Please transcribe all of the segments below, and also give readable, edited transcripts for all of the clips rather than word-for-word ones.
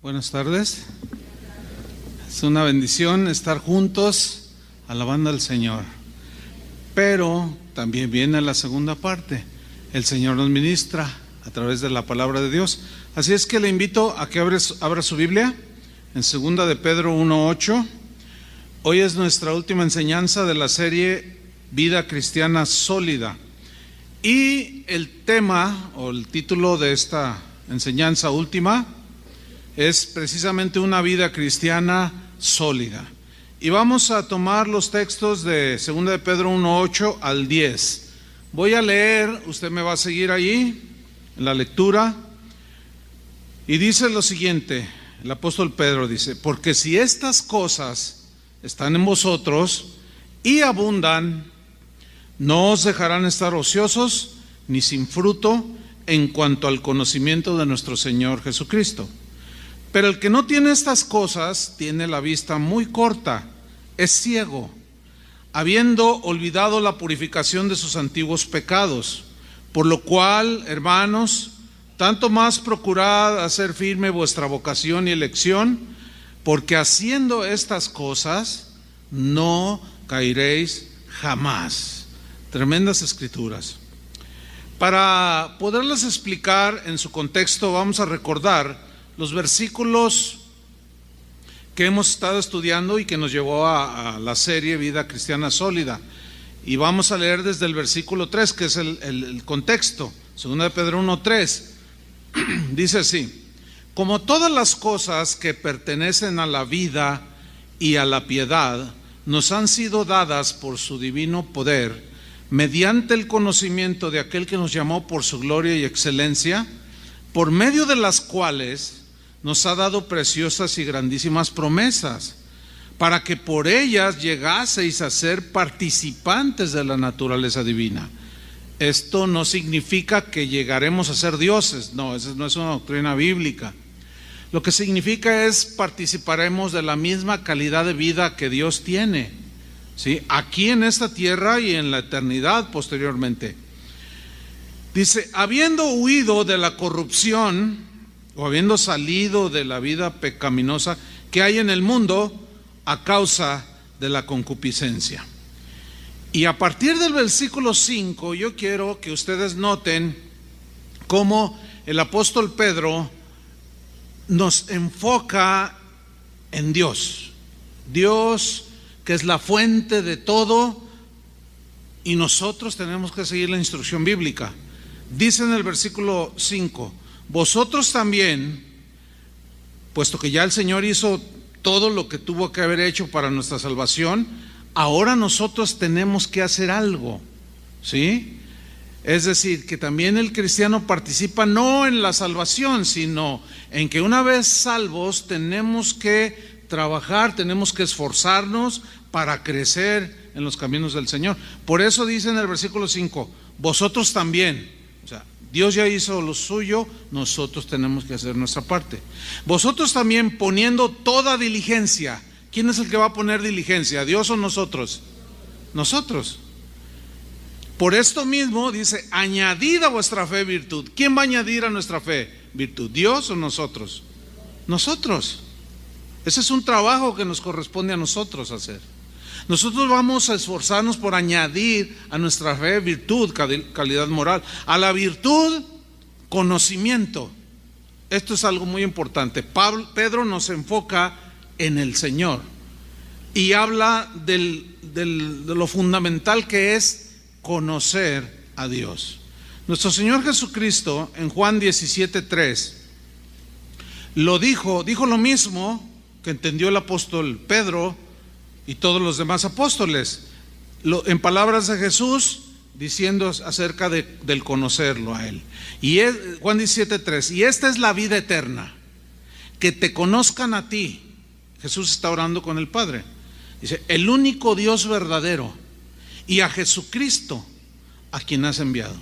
Buenas tardes. Es una bendición estar juntos alabando al Señor. Pero también viene la segunda parte. El Señor nos ministra a través de la palabra de Dios. Así es que le invito a que abra su Biblia en 2 de Pedro 1:8. Hoy es nuestra última enseñanza de la serie Vida Cristiana Sólida. Y el tema o el título de esta enseñanza última es precisamente una vida cristiana sólida. Y vamos a tomar los textos de 2 de Pedro 1:8 al 10. Voy a leer, usted me va a seguir allí en la lectura. Y dice lo siguiente, el apóstol Pedro dice: porque si estas cosas están en vosotros y abundan, no os dejarán estar ociosos ni sin fruto en cuanto al conocimiento de nuestro Señor Jesucristo. Pero el que no tiene estas cosas tiene la vista muy corta, es ciego, habiendo olvidado la purificación de sus antiguos pecados. Por lo cual, hermanos, tanto más procurad hacer firme vuestra vocación y elección, porque haciendo estas cosas no caeréis jamás. Tremendas escrituras. Para poderlas explicar en su contexto, vamos a recordar los versículos que hemos estado estudiando y que nos llevó a la serie Vida Cristiana Sólida. Y vamos a leer desde el versículo 3, que es el contexto. 2 de Pedro 1:3. Dice así: como todas las cosas que pertenecen a la vida y a la piedad nos han sido dadas por su divino poder, mediante el conocimiento de aquel que nos llamó por su gloria y excelencia, por medio de las cuales nos ha dado preciosas y grandísimas promesas, para que por ellas llegaseis a ser participantes de la naturaleza divina. Esto no significa que llegaremos a ser dioses, no, esa no es una doctrina bíblica. Lo que significa es participaremos de la misma calidad de vida que Dios tiene, ¿sí? Aquí en esta tierra y en la eternidad posteriormente. Dice: habiendo huido de la corrupción, o habiendo salido de la vida pecaminosa que hay en el mundo a causa de la concupiscencia. Y a partir del versículo 5, yo quiero que ustedes noten cómo el apóstol Pedro nos enfoca en Dios. Dios, que es la fuente de todo, y nosotros tenemos que seguir la instrucción bíblica. Dice en el versículo 5: vosotros también, puesto que ya el Señor hizo todo lo que tuvo que haber hecho para nuestra salvación, ahora nosotros tenemos que hacer algo, ¿sí? Es decir, que también el cristiano participa no en la salvación, sino en que una vez salvos tenemos que trabajar, tenemos que esforzarnos para crecer en los caminos del Señor. Por eso dice en el versículo 5, vosotros también. O sea, Dios ya hizo lo suyo, nosotros tenemos que hacer nuestra parte. Vosotros también poniendo toda diligencia. ¿Quién es el que va a poner diligencia? ¿Dios o nosotros? Nosotros. Por esto mismo dice: añadid a vuestra fe virtud. ¿Quién va a añadir a nuestra fe virtud? ¿Dios o nosotros? Nosotros. Ese es un trabajo que nos corresponde a nosotros hacer. Nosotros vamos a esforzarnos por añadir a nuestra fe virtud, calidad moral. A la virtud, conocimiento. Esto es algo muy importante. Pedro nos enfoca en el Señor y habla de lo fundamental que es conocer a Dios. Nuestro Señor Jesucristo en Juan 17:3 dijo lo mismo que entendió el apóstol Pedro y todos los demás apóstoles, en palabras de Jesús, diciendo acerca del conocerlo a Él. Y Juan 17:3, y esta es la vida eterna, que te conozcan a ti. Jesús está orando con el Padre. Dice: el único Dios verdadero, y a Jesucristo, a quien has enviado.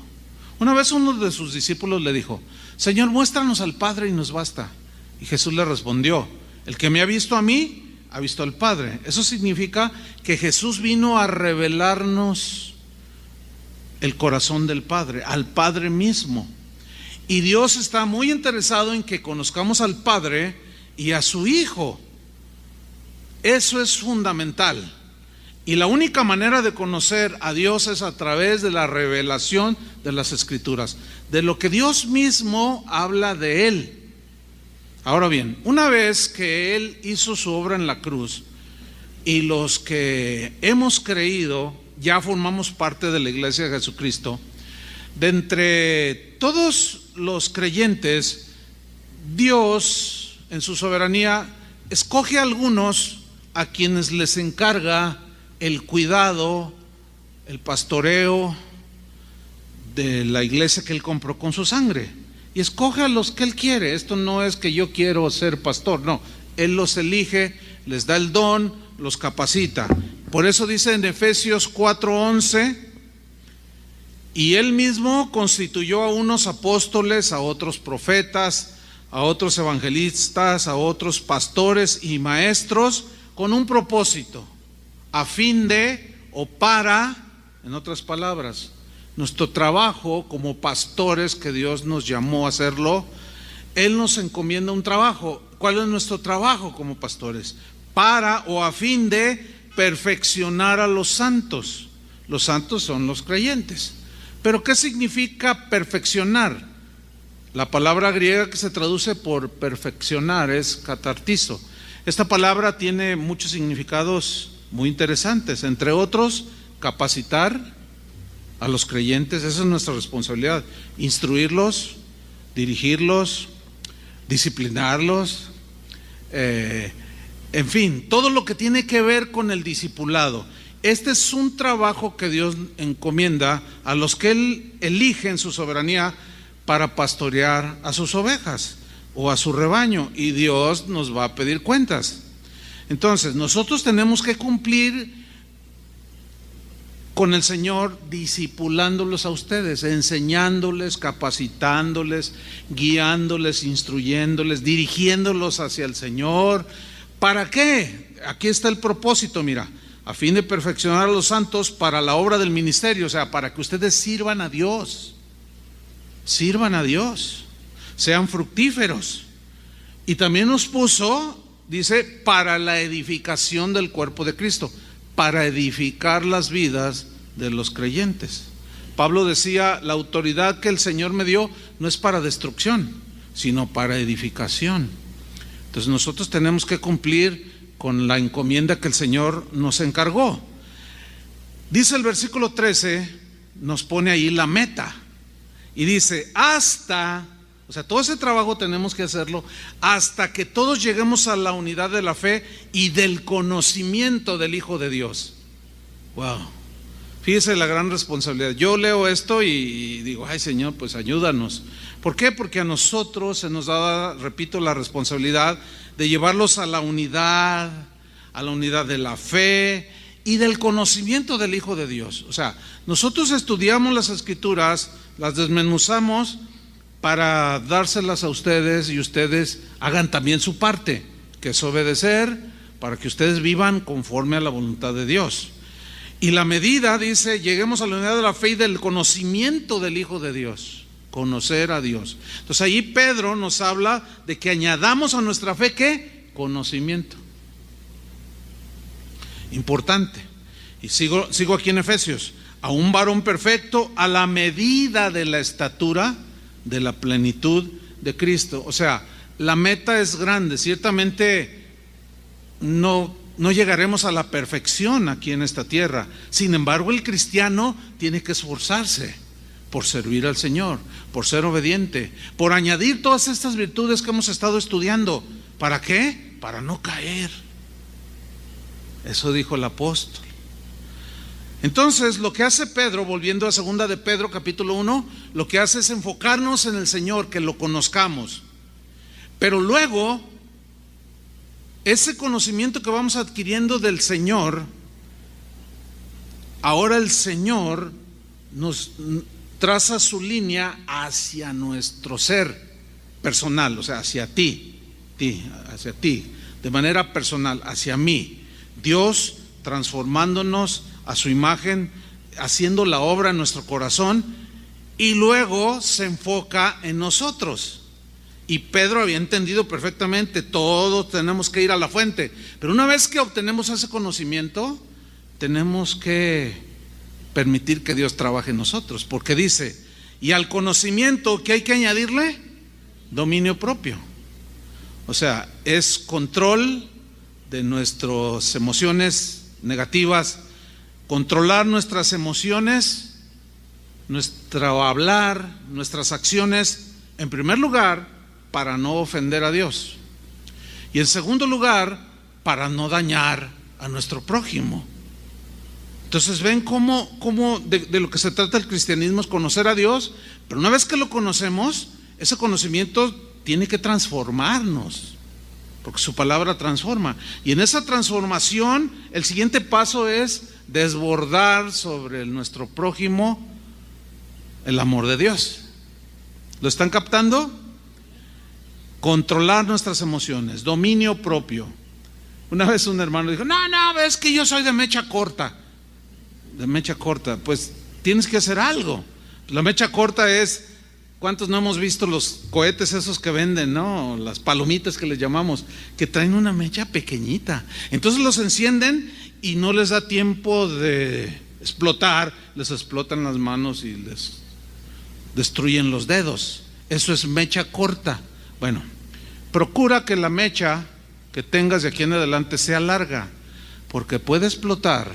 Una vez uno de sus discípulos le dijo: Señor, muéstranos al Padre y nos basta. Y Jesús le respondió: el que me ha visto a mí, ha visto al Padre. Eso significa que Jesús vino a revelarnos el corazón del Padre, al Padre mismo. Y Dios está muy interesado en que conozcamos al Padre y a su Hijo. Eso es fundamental. Y la única manera de conocer a Dios es a través de la revelación de las Escrituras, de lo que Dios mismo habla de Él. Ahora bien, una vez que Él hizo su obra en la cruz y los que hemos creído ya formamos parte de la iglesia de Jesucristo, de entre todos los creyentes, Dios en su soberanía escoge a algunos a quienes les encarga el cuidado, el pastoreo de la iglesia que Él compró con su sangre, y escoge a los que Él quiere. Esto no es que yo quiero ser pastor, no, Él los elige, les da el don, los capacita. Por eso dice en Efesios 4:11, y Él mismo constituyó a unos apóstoles, a otros profetas, a otros evangelistas, a otros pastores y maestros, con un propósito, a fin de, o para, en otras palabras, nuestro trabajo como pastores que Dios nos llamó a hacerlo. Él nos encomienda un trabajo. ¿Cuál es nuestro trabajo como pastores? Para o a fin de perfeccionar a los santos. Los santos son los creyentes. Pero ¿qué significa perfeccionar? La palabra griega que se traduce por perfeccionar es katartizo. Esta palabra tiene muchos significados muy interesantes, entre otros, capacitar a los creyentes. Esa es nuestra responsabilidad, instruirlos, dirigirlos, disciplinarlos, en fin, todo lo que tiene que ver con el discipulado. Este es un trabajo que Dios encomienda a los que Él elige en su soberanía para pastorear a sus ovejas o a su rebaño, y Dios nos va a pedir cuentas. Entonces, nosotros tenemos que cumplir con el Señor discipulándolos a ustedes, enseñándoles, capacitándoles, guiándoles, instruyéndoles, dirigiéndolos hacia el Señor. ¿Para qué? Aquí está el propósito, mira, a fin de perfeccionar a los santos para la obra del ministerio, o sea, para que ustedes sirvan a Dios, sean fructíferos. Y también nos puso, dice, para la edificación del cuerpo de Cristo, para edificar las vidas de los creyentes. Pablo decía, la autoridad que el Señor me dio no es para destrucción, sino para edificación. Entonces nosotros tenemos que cumplir con la encomienda que el Señor nos encargó. Dice el versículo 13, nos pone ahí la meta, y dice, hasta, o sea, todo ese trabajo tenemos que hacerlo hasta que todos lleguemos a la unidad de la fe y del conocimiento del Hijo de Dios. Wow, fíjese la gran responsabilidad. Yo leo esto y digo, ay Señor, pues ayúdanos. ¿Por qué? Porque a nosotros se nos da, repito, la responsabilidad de llevarlos a la unidad de la fe y del conocimiento del Hijo de Dios. O sea, nosotros estudiamos las Escrituras, las desmenuzamos para dárselas a ustedes, y ustedes hagan también su parte, que es obedecer, para que ustedes vivan conforme a la voluntad de Dios. Y la medida, dice, lleguemos a la unidad de la fe y del conocimiento del Hijo de Dios, conocer a Dios. Entonces ahí Pedro nos habla de que añadamos a nuestra fe, ¿qué? Conocimiento. Importante. Y sigo aquí en Efesios. A un varón perfecto a la medida de la estatura de la plenitud de Cristo. O sea, la meta es grande. Ciertamente no llegaremos a la perfección aquí en esta tierra. Sin embargo, el cristiano tiene que esforzarse por servir al Señor, por ser obediente, por añadir todas estas virtudes que hemos estado estudiando. ¿Para qué? Para no caer. Eso dijo el apóstol. Entonces, lo que hace Pedro, volviendo a 2 de Pedro capítulo 1, lo que hace es enfocarnos en el Señor, que lo conozcamos. Pero luego, ese conocimiento que vamos adquiriendo del Señor, ahora el Señor nos traza su línea hacia nuestro ser personal, o sea, hacia ti, de manera personal, hacia mí. Dios transformándonos a su imagen, haciendo la obra en nuestro corazón, y luego se enfoca en nosotros. Y Pedro había entendido perfectamente, todos tenemos que ir a la fuente. Pero una vez que obtenemos ese conocimiento, tenemos que permitir que Dios trabaje en nosotros. Porque dice, y al conocimiento, ¿qué hay que añadirle? Dominio propio. O sea, es control de nuestras emociones negativas, controlar nuestras emociones, nuestro hablar, nuestras acciones, en primer lugar, para no ofender a Dios. Y en segundo lugar, para no dañar a nuestro prójimo. Entonces ven cómo de lo que se trata el cristianismo es conocer a Dios, pero una vez que lo conocemos, ese conocimiento tiene que transformarnos, porque su palabra transforma. Y en esa transformación, el siguiente paso es desbordar sobre nuestro prójimo el amor de Dios. ¿Lo están captando? Controlar nuestras emociones, dominio propio. Una vez un hermano dijo, no, es que yo soy de mecha corta. De mecha corta, pues tienes que hacer algo. La mecha corta es, ¿cuántos no hemos visto los cohetes esos que venden, no? Las palomitas que les llamamos, que traen una mecha pequeñita. Entonces los encienden y no les da tiempo de explotar, les explotan las manos y les destruyen los dedos. Eso es mecha corta. Bueno, procura que la mecha que tengas de aquí en adelante sea larga, porque puede explotar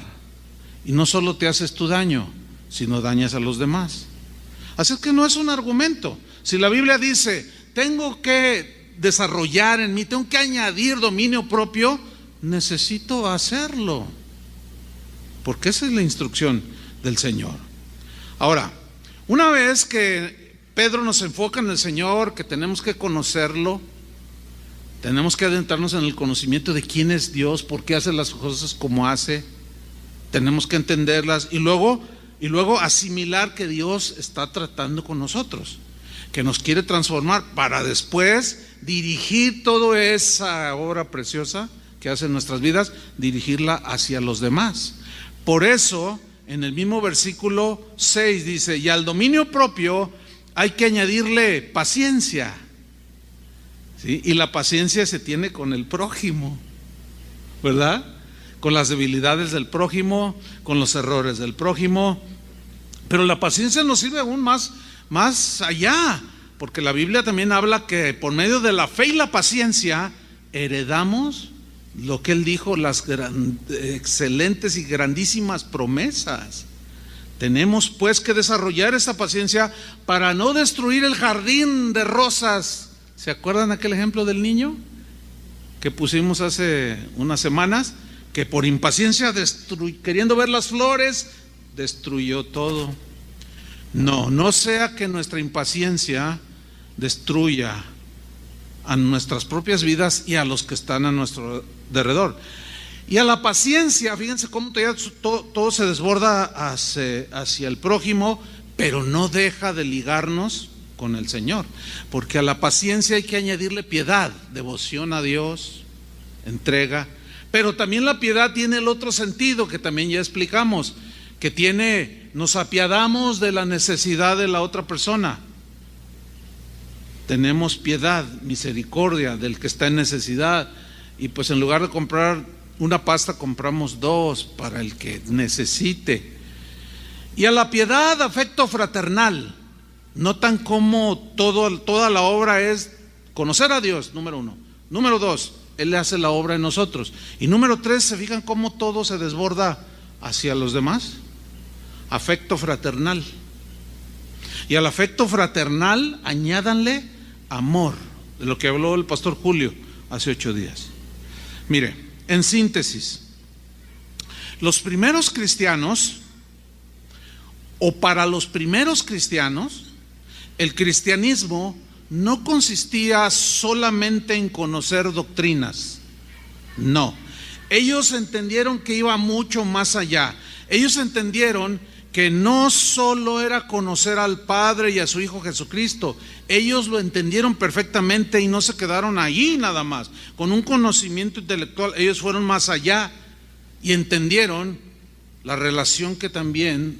y no solo te haces tu daño, sino dañas a los demás. Así es que no es un argumento. Si la Biblia dice, tengo que desarrollar en mí, tengo que añadir dominio propio, necesito hacerlo, porque esa es la instrucción del Señor. Ahora, una vez que Pedro nos enfoca en el Señor, que tenemos que conocerlo, tenemos que adentrarnos en el conocimiento de quién es Dios, por qué hace las cosas como hace, tenemos que entenderlas y luego asimilar que Dios está tratando con nosotros, que nos quiere transformar para después dirigir toda esa obra preciosa que hace en nuestras vidas, dirigirla hacia los demás. Por eso, en el mismo versículo 6 dice, y al dominio propio hay que añadirle paciencia, ¿sí? Y la paciencia se tiene con el prójimo, ¿verdad? Con las debilidades del prójimo, con los errores del prójimo. Pero la paciencia nos sirve aún más allá, porque la Biblia también habla que por medio de la fe y la paciencia heredamos lo que Él dijo, las excelentes y grandísimas promesas. Tenemos pues que desarrollar esa paciencia para no destruir el jardín de rosas. ¿Se acuerdan aquel ejemplo del niño que pusimos hace unas semanas? Que por impaciencia, queriendo ver las flores, destruyó todo. No sea que nuestra impaciencia destruya a nuestras propias vidas y a los que están a nuestro alrededor. Y a la paciencia, fíjense cómo todo se desborda hacia el prójimo, pero no deja de ligarnos con el Señor, porque a la paciencia hay que añadirle piedad, devoción a Dios, entrega. Pero también la piedad tiene el otro sentido que también ya explicamos, que nos apiadamos de la necesidad de la otra persona. Tenemos piedad, misericordia del que está en necesidad, y pues en lugar de comprar una pasta compramos dos para el que necesite. Y a la piedad, afecto fraternal. Notan cómo toda la obra es conocer a Dios, número 1. Número 2, Él hace la obra en nosotros. Y número 3, ¿se fijan cómo todo se desborda hacia los demás? Afecto fraternal. Y al afecto fraternal añádanle amor, de lo que habló el pastor Julio hace 8 días. Mire, en síntesis, los primeros cristianos, o para los primeros cristianos, el cristianismo no consistía solamente en conocer doctrinas. No, ellos entendieron que iba mucho más allá. Ellos entendieron que no solo era conocer al Padre y a su Hijo Jesucristo. Ellos lo entendieron perfectamente y no se quedaron ahí nada más con un conocimiento intelectual. Ellos fueron más allá y entendieron la relación que también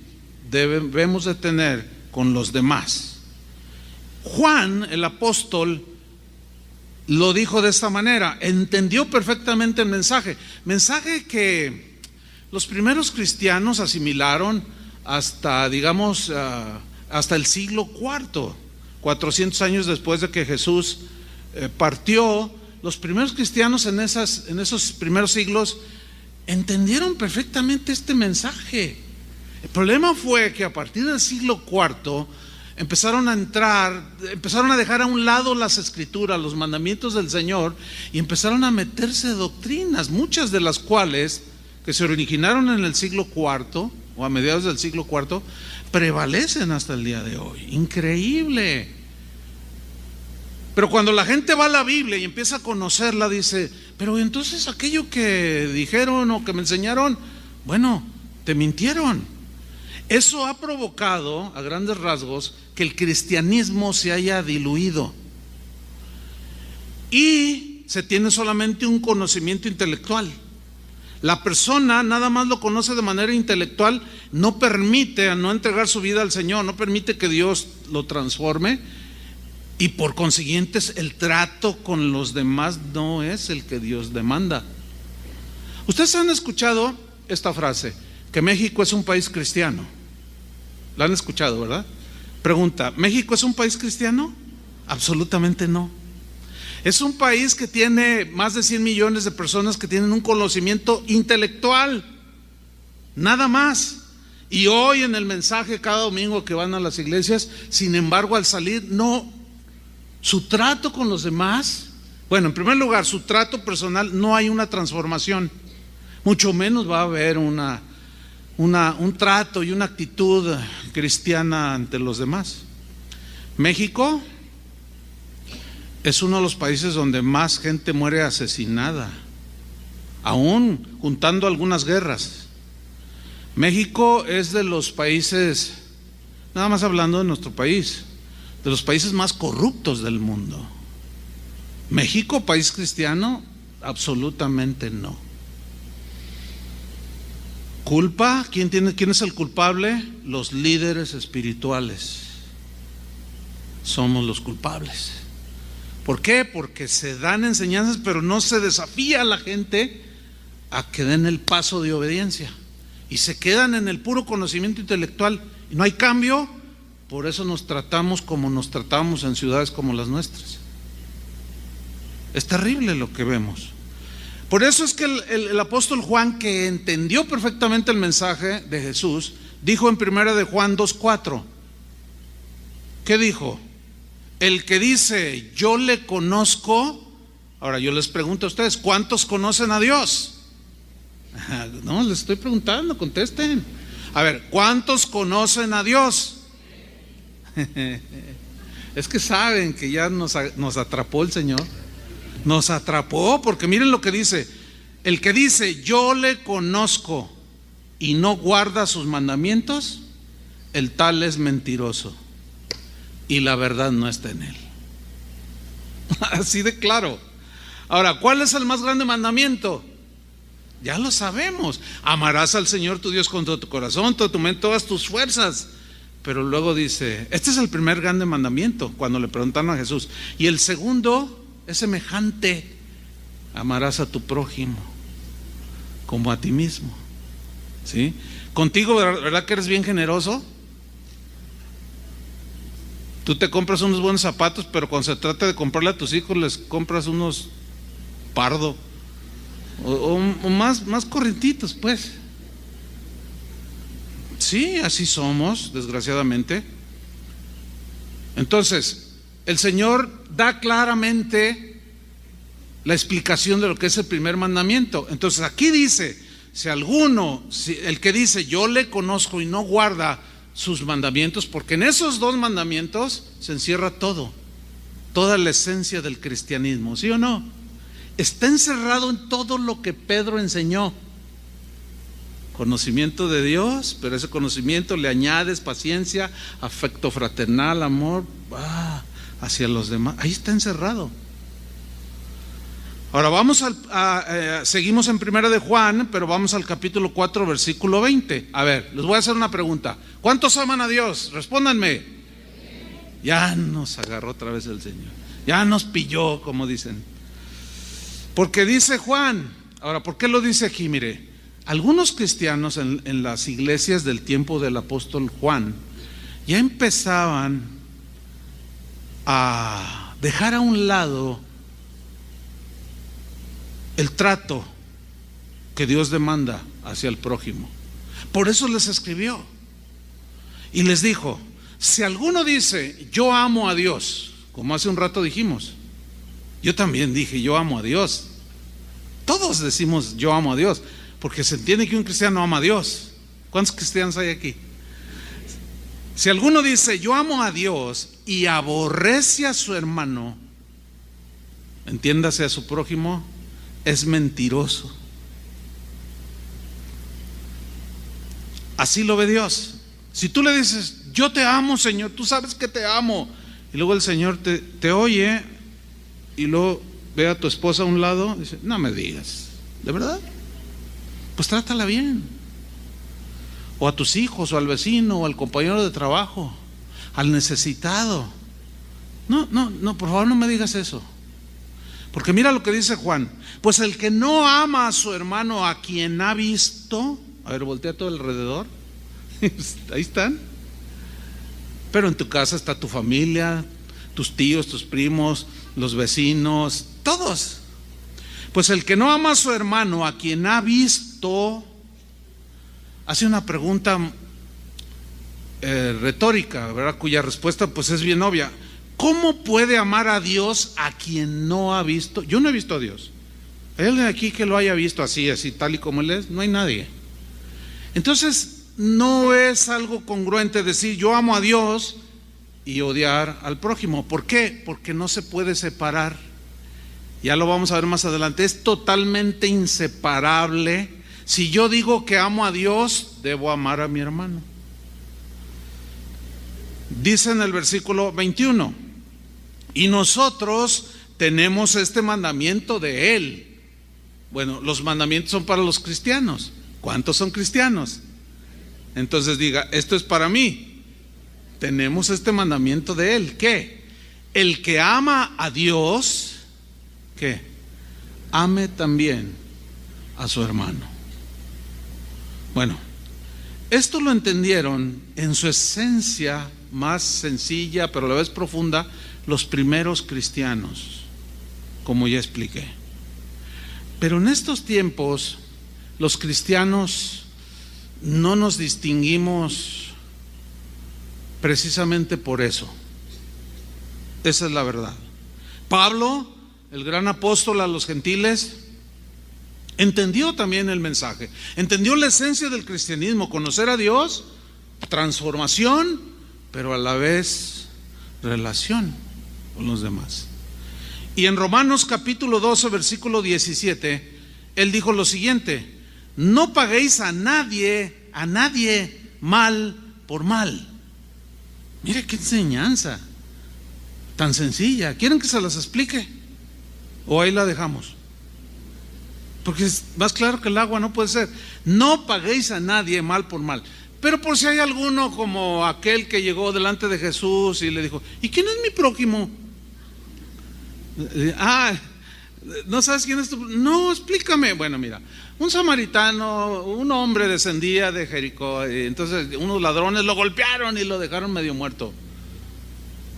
debemos de tener con los demás. Juan, el apóstol, lo dijo de esta manera, entendió perfectamente el mensaje que los primeros cristianos asimilaron hasta, digamos, hasta el siglo IV, 400 años después de que Jesús partió. Los primeros cristianos en esos primeros siglos entendieron perfectamente este mensaje. El problema fue que a partir del siglo IV empezaron a dejar a un lado las escrituras, los mandamientos del Señor, y empezaron a meterse doctrinas, muchas de las cuales que se originaron en el siglo IV o a mediados del siglo IV, prevalecen hasta el día de hoy. Increíble. Pero cuando la gente va a la Biblia y empieza a conocerla, dice, pero entonces aquello que dijeron o que me enseñaron, bueno, te mintieron. Eso ha provocado, a grandes rasgos, que el cristianismo se haya diluido y se tiene solamente un conocimiento intelectual. La persona nada más lo conoce de manera intelectual, no permite a no entregar su vida al Señor, no permite que Dios lo transforme, y por consiguiente el trato con los demás no es el que Dios demanda. Ustedes han escuchado esta frase, que México es un país cristiano. La han escuchado, ¿verdad? Pregunta, ¿México es un país cristiano? Absolutamente no. Es un país que tiene más de 100 millones de personas que tienen un conocimiento intelectual, nada más. Y hoy en el mensaje cada domingo que van a las iglesias, sin embargo, al salir, su trato con los demás, bueno, en primer lugar, su trato personal, no hay una transformación, mucho menos va a haber un trato y una actitud cristiana ante los demás. México es uno de los países donde más gente muere asesinada, aún juntando algunas guerras. México es de los países, nada más hablando de nuestro país, de los países más corruptos del mundo. ¿México, país cristiano? Absolutamente no. ¿Culpa? ¿Quién es el culpable? Los líderes espirituales. Somos los culpables. ¿Por qué? Porque se dan enseñanzas, pero no se desafía a la gente a que den el paso de obediencia. Y se quedan en el puro conocimiento intelectual. Y no hay cambio. Por eso nos tratamos como nos tratamos en ciudades como las nuestras. Es terrible lo que vemos. Por eso es que el apóstol Juan, que entendió perfectamente el mensaje de Jesús, dijo en 1 de Juan 2:4, ¿qué dijo? El que dice, yo le conozco. Ahora yo les pregunto a ustedes, ¿cuántos conocen a Dios? No, les estoy preguntando, contesten. A ver, ¿cuántos conocen a Dios? Es que saben que ya nos atrapó el Señor. Nos atrapó, porque miren lo que dice. El que dice, yo le conozco y no guarda sus mandamientos, el tal es mentiroso y la verdad no está en él. Así de claro. Ahora, ¿cuál es el más grande mandamiento? Ya lo sabemos. Amarás al Señor tu Dios con todo tu corazón, toda tu mente, todas tus fuerzas. Pero luego dice, este es el primer grande mandamiento, cuando le preguntaron a Jesús. Y el segundo es semejante: amarás a tu prójimo como a ti mismo. ¿Sí? Contigo, ¿verdad que eres bien generoso? Tú te compras unos buenos zapatos, pero cuando se trata de comprarle a tus hijos, les compras unos pardo o más corrientitos, pues. Sí, así somos, desgraciadamente. Entonces, el Señor da claramente la explicación de lo que es el primer mandamiento. Entonces, aquí dice, el que dice, yo le conozco y no guarda sus mandamientos, porque en esos dos mandamientos se encierra todo, toda la esencia del cristianismo, ¿sí o no? Está encerrado en todo lo que Pedro enseñó. Conocimiento de Dios, pero ese conocimiento le añades paciencia, afecto fraternal, amor hacia los demás. Ahí está encerrado. Ahora vamos seguimos en 1 de Juan, pero vamos al capítulo 4, versículo 20. A ver, les voy a hacer una pregunta. ¿Cuántos aman a Dios? Respóndanme. Ya nos agarró otra vez el Señor. Ya nos pilló, como dicen. Porque dice Juan, ahora, ¿por qué lo dice aquí? Mire, algunos cristianos en las iglesias del tiempo del apóstol Juan ya empezaban a dejar a un lado el trato que Dios demanda hacia el prójimo. Por eso les escribió y les dijo: si alguno dice yo amo a Dios, como hace un rato dijimos, yo también dije yo amo a Dios. Todos decimos yo amo a Dios, porque se entiende que un cristiano ama a Dios. ¿Cuántos cristianos hay aquí? Si alguno dice yo amo a Dios y aborrece a su hermano, entiéndase a su prójimo, es mentiroso. Así lo ve Dios. Si tú le dices yo te amo, Señor, tú sabes que te amo, y luego el Señor te oye y luego ve a tu esposa a un lado y dice: no me digas, ¿de verdad? Pues trátala bien. O a tus hijos, o al vecino, o al compañero de trabajo, al necesitado. No, por favor no me digas eso. Porque mira lo que dice Juan: pues el que no ama a su hermano a quien ha visto, a ver, voltea todo alrededor, ahí están. Pero en tu casa está tu familia, tus tíos, tus primos, los vecinos, todos. Pues el que no ama a su hermano a quien ha visto, hace una pregunta retórica, ¿verdad? Cuya respuesta pues es bien obvia. ¿Cómo puede amar a Dios a quien no ha visto? Yo no he visto a Dios. ¿Hay alguien aquí que lo haya visto así tal y como Él es? No hay nadie. Entonces no es algo congruente decir yo amo a Dios y odiar al prójimo. ¿Por qué? Porque no se puede separar. Ya lo vamos a ver más adelante. Es totalmente inseparable. Si yo digo que amo a Dios, debo amar a mi hermano. Dice en el versículo 21: y nosotros tenemos este mandamiento de Él. Bueno, los mandamientos son para los cristianos. ¿Cuántos son cristianos? Entonces diga: esto es para mí. Tenemos este mandamiento de Él. ¿Qué? El que ama a Dios, ¿qué? Ame también a su hermano. Bueno, esto lo entendieron en su esencia más sencilla, pero a la vez profunda, los primeros cristianos, como ya expliqué. Pero en estos tiempos, los cristianos no nos distinguimos precisamente por eso. Esa es la verdad. Pablo, el gran apóstol a los gentiles, entendió también el mensaje, entendió la esencia del cristianismo: conocer a Dios, transformación, pero a la vez relación con los demás. Y en Romanos capítulo 12 versículo 17 él dijo lo siguiente: no paguéis a nadie mal por mal. Mire qué enseñanza tan sencilla. ¿Quieren que se las explique? ¿O ahí la dejamos? Porque es más claro que el agua, no puede ser. No paguéis a nadie mal por mal. Pero por si hay alguno como aquel que llegó delante de Jesús y le dijo: ¿y quién es mi prójimo? ¿No sabes quién es tu? No, explícame. Bueno, mira, un samaritano, un hombre descendía de Jericó, y entonces unos ladrones lo golpearon y lo dejaron medio muerto.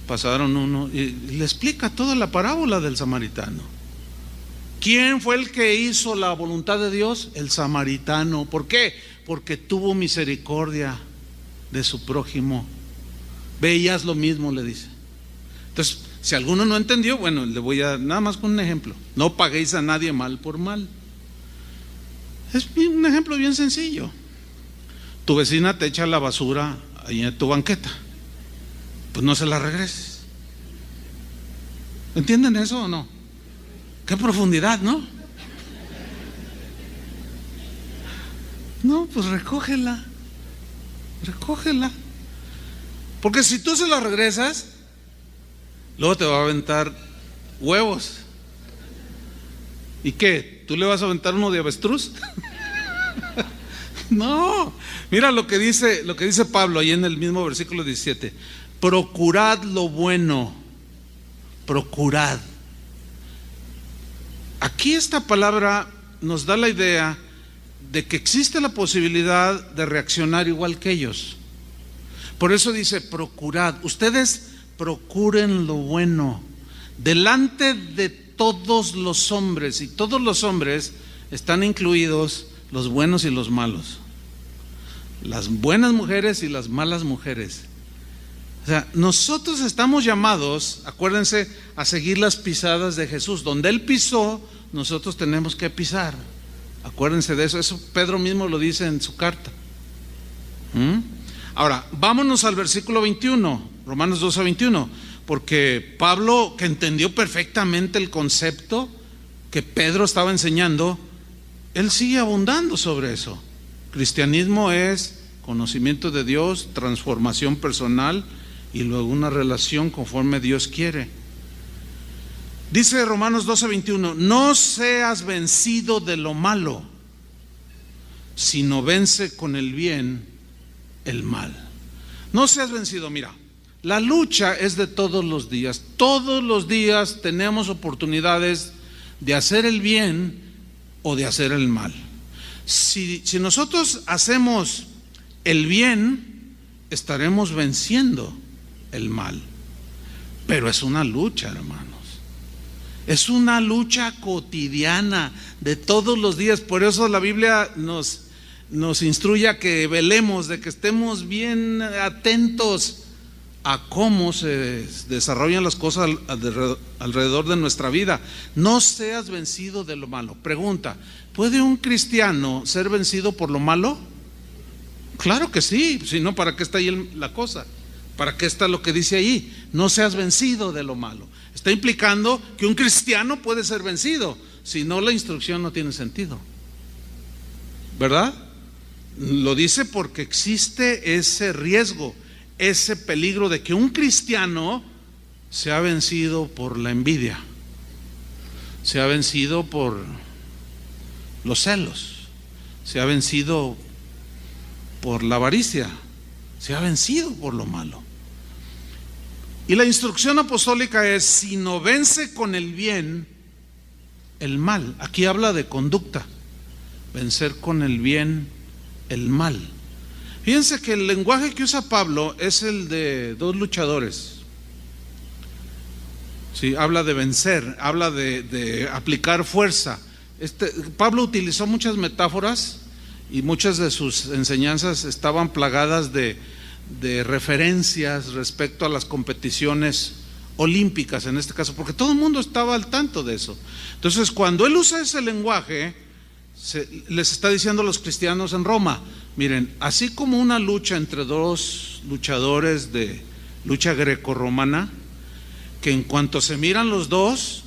Pasaron uno y le explica toda la parábola del samaritano. ¿Quién fue el que hizo la voluntad de Dios? El samaritano. ¿Por qué? Porque tuvo misericordia de su prójimo. Veías lo mismo, le dice. Entonces, si alguno no entendió, bueno, le voy a nada más con un ejemplo. No paguéis a nadie mal por mal. Es un ejemplo bien sencillo. Tu vecina te echa la basura ahí en tu banqueta, pues no se la regreses. ¿Entienden eso o no? Qué profundidad, ¿no? No, pues recógela. Porque si tú se la regresas, luego te va a aventar huevos. ¿Y qué? ¿Tú le vas a aventar uno de avestruz? No. Mira lo que dice Pablo ahí en el mismo versículo 17: procurad lo bueno, procurad. Aquí esta palabra nos da la idea de que existe la posibilidad de reaccionar igual que ellos. Por eso dice procurad. Ustedes procuren lo bueno delante de todos los hombres, y todos los hombres están incluidos los buenos y los malos, las buenas mujeres y las malas mujeres. O sea, nosotros estamos llamados, acuérdense, a seguir las pisadas de Jesús. Donde Él pisó, nosotros tenemos que pisar. Acuérdense de eso. Eso Pedro mismo lo dice en su carta. Ahora, vámonos al versículo 21, Romanos 12:21, porque Pablo, que entendió perfectamente el concepto que Pedro estaba enseñando, él sigue abundando sobre eso. Cristianismo es conocimiento de Dios, transformación personal y luego una relación conforme Dios quiere. Dice Romanos 12:21, no seas vencido de lo malo, sino vence con el bien el mal. No seas vencido. Mira, la lucha es de todos los días. Todos los días tenemos oportunidades de hacer el bien o de hacer el mal. Si nosotros hacemos el bien, estaremos venciendo el mal. Pero es una lucha, hermanos. Es una lucha cotidiana de todos los días. Por eso la Biblia nos instruye a que velemos, de que estemos bien atentos a cómo se desarrollan las cosas alrededor de nuestra vida. No seas vencido de lo malo. Pregunta, ¿puede un cristiano ser vencido por lo malo? Claro que sí, si no, ¿para qué está ahí la cosa? ¿Para qué está lo que dice ahí? No seas vencido de lo malo. Está implicando que un cristiano puede ser vencido, si no, la instrucción no tiene sentido, ¿verdad? Lo dice porque existe ese riesgo, ese peligro de que un cristiano sea vencido por la envidia, sea vencido por los celos, sea vencido por la avaricia, sea vencido por lo malo. Y la instrucción apostólica es: si no vence con el bien el mal. Aquí habla de conducta, vencer con el bien el mal. Fíjense que el lenguaje que usa Pablo es el de dos luchadores. Sí, habla de vencer, habla de aplicar fuerza. Pablo utilizó muchas metáforas y muchas de sus enseñanzas estaban plagadas de referencias respecto a las competiciones olímpicas, en este caso, porque todo el mundo estaba al tanto de eso. Entonces, cuando él usa ese lenguaje, les está diciendo a los cristianos en Roma: miren, así como una lucha entre dos luchadores de lucha grecorromana, que en cuanto se miran los dos,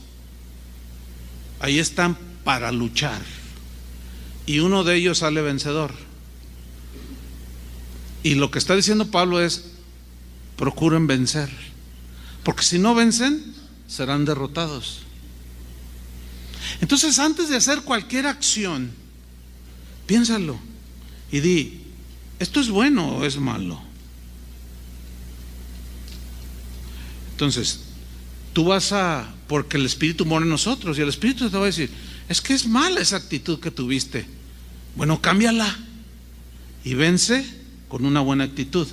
ahí están para luchar, y uno de ellos sale vencedor. Y lo que está diciendo Pablo es: procuren vencer, porque si no vencen, serán derrotados. Entonces, antes de hacer cualquier acción, piénsalo y di: ¿esto es bueno o es malo? Entonces, tú vas porque el Espíritu mora en nosotros, y el Espíritu te va a decir: es que es mala esa actitud que tuviste. Bueno, cámbiala y vence con una buena actitud.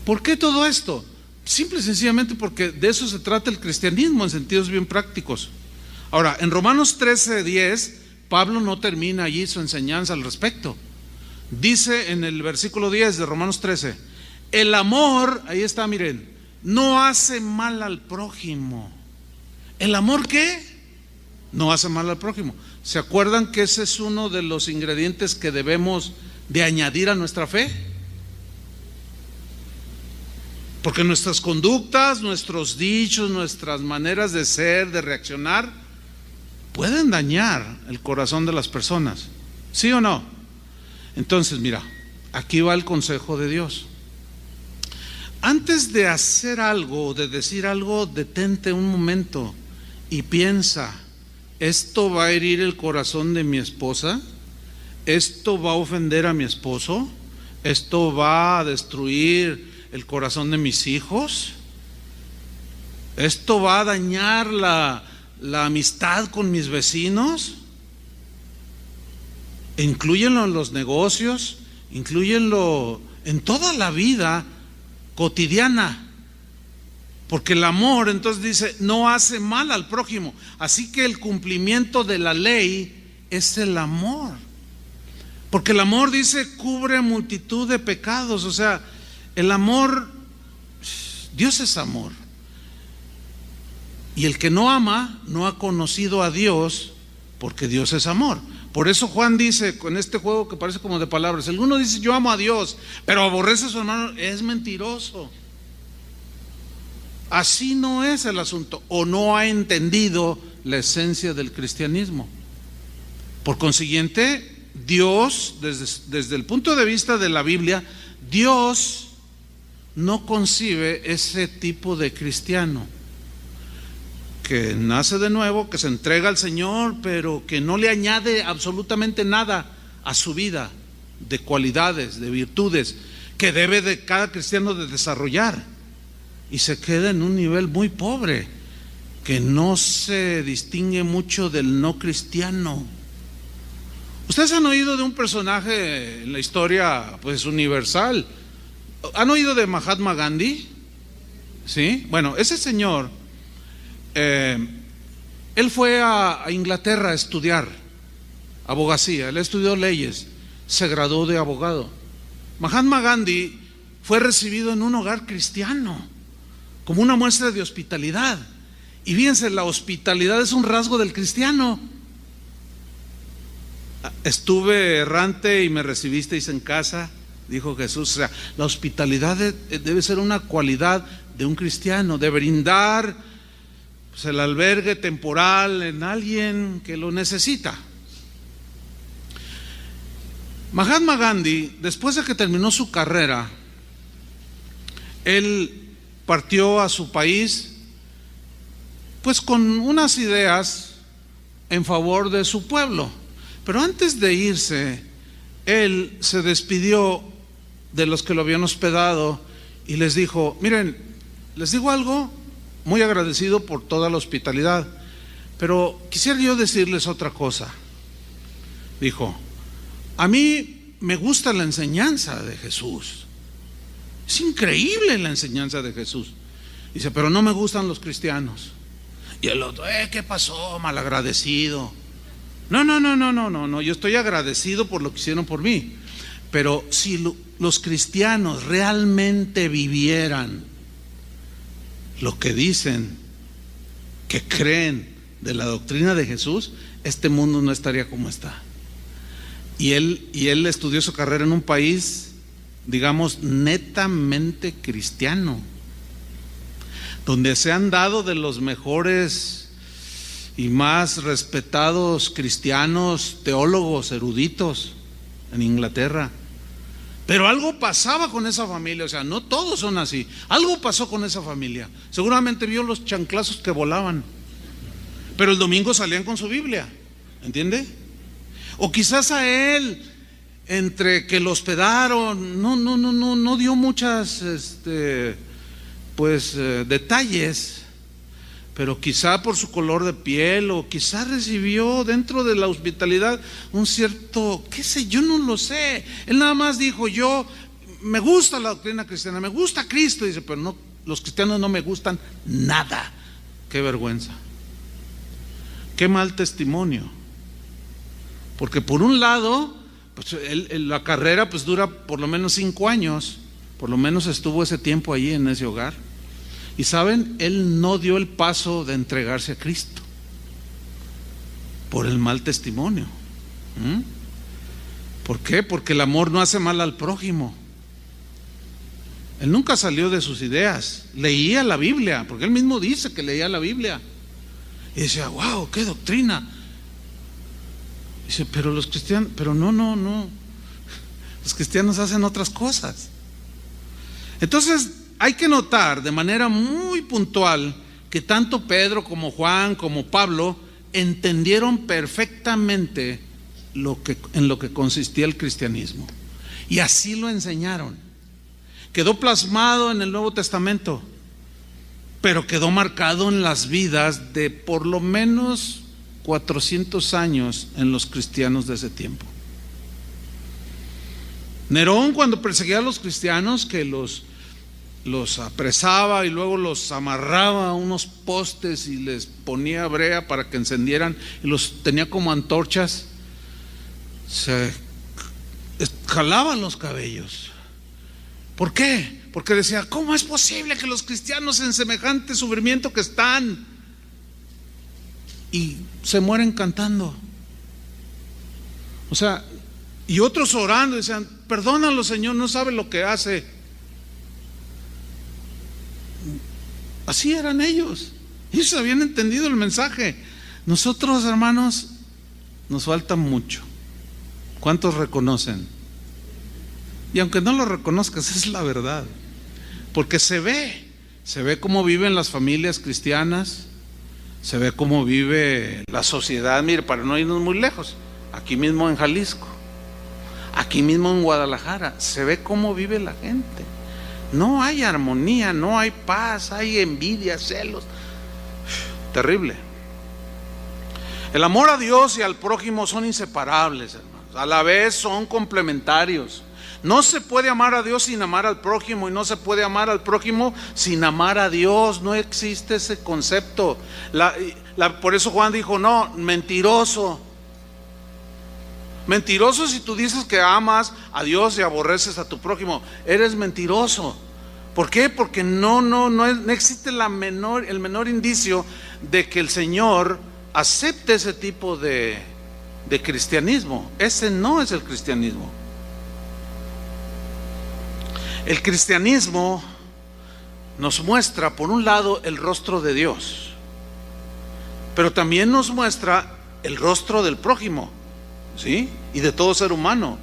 ¿Por qué todo esto? Simple y sencillamente porque de eso se trata el cristianismo en sentidos bien prácticos. Ahora, en Romanos 13:10, Pablo no termina allí su enseñanza al respecto. Dice en el versículo 10 de Romanos 13: el amor, ahí está, miren, no hace mal al prójimo. ¿El amor qué? No hace mal al prójimo. ¿Se acuerdan que ese es uno de los ingredientes que debemos de añadir a nuestra fe? Porque nuestras conductas, nuestros dichos, nuestras maneras de ser, de reaccionar, pueden dañar el corazón de las personas, ¿sí o no? Entonces, mira, aquí va el consejo de Dios. Antes de hacer algo o de decir algo, detente un momento y piensa: ¿esto va a herir el corazón de mi esposa? ¿Esto va a ofender a mi esposo? ¿Esto va a destruir el corazón de mis hijos? ¿Esto va a dañar la amistad con mis vecinos? Inclúyenlo en los negocios, inclúyenlo en toda la vida cotidiana. Porque el amor, entonces dice, no hace mal al prójimo. Así que el cumplimiento de la ley es el amor. Porque el amor, dice, cubre multitud de pecados. O sea, el amor, Dios es amor. Y el que no ama no ha conocido a Dios, porque Dios es amor. Por eso Juan dice, con este juego que parece como de palabras, el uno dice yo amo a Dios, pero aborrece a su hermano, es mentiroso. Así no es el asunto, o no ha entendido la esencia del cristianismo. Por consiguiente, Dios, desde el punto de vista de la Biblia, Dios no concibe ese tipo de cristiano que nace de nuevo, que se entrega al Señor, pero que no le añade absolutamente nada a su vida, de cualidades, de virtudes, que debe de cada cristiano de desarrollar. Y se queda en un nivel muy pobre, que no se distingue mucho del no cristiano. Ustedes han oído de un personaje en la historia pues universal. ¿Han oído de Mahatma Gandhi? ¿Sí? Bueno, ese señor, él fue a Inglaterra a estudiar abogacía, él estudió leyes, se graduó de abogado. Mahatma Gandhi fue recibido en un hogar cristiano, como una muestra de hospitalidad. Y fíjense, la hospitalidad es un rasgo del cristiano. Estuve errante y me recibisteis en casa, dijo Jesús. O sea, la hospitalidad debe ser una cualidad de un cristiano, de brindar pues, el albergue temporal en alguien que lo necesita. Mahatma Gandhi, después de que terminó su carrera, él partió a su país pues con unas ideas en favor de su pueblo, pero antes de irse él se despidió de los que lo habían hospedado y les dijo, miren, les digo algo, muy agradecido por toda la hospitalidad, pero quisiera yo decirles otra cosa. Dijo, a mí me gusta la enseñanza de Jesús. Es increíble la enseñanza de Jesús. Dice, pero no me gustan los cristianos. Y el otro, ¿qué pasó, malagradecido? No, yo estoy agradecido por lo que hicieron por mí. Pero si los cristianos realmente vivieran lo que dicen, que creen de la doctrina de Jesús, este mundo no estaría como está. Y él estudió su carrera en un país, digamos, netamente cristiano, donde se han dado de los mejores y más respetados cristianos, teólogos, eruditos en Inglaterra. Pero algo pasaba con esa familia, o sea, no todos son así. Algo pasó con esa familia. Seguramente vio los chanclazos que volaban, pero el domingo salían con su Biblia, ¿entiende? O quizás a él, entre que lo hospedaron, no dio muchas detalles, pero quizá por su color de piel, o quizá recibió dentro de la hospitalidad un cierto, qué sé, yo no lo sé. Él nada más dijo, yo me gusta la doctrina cristiana, me gusta Cristo, dice, pero no, los cristianos no me gustan nada. Qué vergüenza, qué mal testimonio. Porque por un lado, pues la carrera pues dura por lo menos 5 años, por lo menos estuvo ese tiempo allí en ese hogar. Y saben, él no dio el paso de entregarse a Cristo por el mal testimonio. ¿Por qué? Porque el amor no hace mal al prójimo. Él nunca salió de sus ideas, leía la Biblia, porque él mismo dice que leía la Biblia. Y decía, wow, qué doctrina. Dice, pero los cristianos, pero no. Los cristianos hacen otras cosas. Entonces, hay que notar de manera muy puntual que tanto Pedro como Juan como Pablo entendieron perfectamente en lo que consistía el cristianismo. Y así lo enseñaron. Quedó plasmado en el Nuevo Testamento. pero quedó marcado en las vidas de por lo menos 400 años en los cristianos de ese tiempo. Nerón, cuando perseguía a los cristianos, que los apresaba y luego los amarraba a unos postes y les ponía brea para que encendieran y los tenía como antorchas, se jalaban los cabellos. ¿Por qué? Porque decía, ¿cómo es posible que los cristianos en semejante sufrimiento que están y se mueren cantando? O sea, y otros orando decían, perdónalo, Señor, no sabe lo que hace. Así eran ellos. Ellos habían entendido el mensaje. Nosotros, hermanos, nos falta mucho. ¿Cuántos reconocen? Y aunque no lo reconozcas, es la verdad. Porque se ve cómo viven las familias cristianas, se ve cómo vive la sociedad. Mire, para no irnos muy lejos, aquí mismo en Jalisco, aquí mismo en Guadalajara, se ve cómo vive la gente. No hay armonía, no hay paz, hay envidia, celos. Terrible. El amor a Dios y al prójimo son inseparables, hermanos. A la vez son complementarios. No se puede amar a Dios sin amar al prójimo, y no se puede amar al prójimo sin amar a Dios. No existe ese concepto. Por eso Juan dijo, no, mentiroso. Mentiroso si tú dices que amas a Dios y aborreces a tu prójimo. Eres mentiroso. ¿Por qué? Porque no existe el menor indicio de que el Señor acepte ese tipo de cristianismo. Ese no es el cristianismo. El cristianismo nos muestra, por un lado, el rostro de Dios, pero también nos muestra el rostro del prójimo, ¿sí? Y de todo ser humano.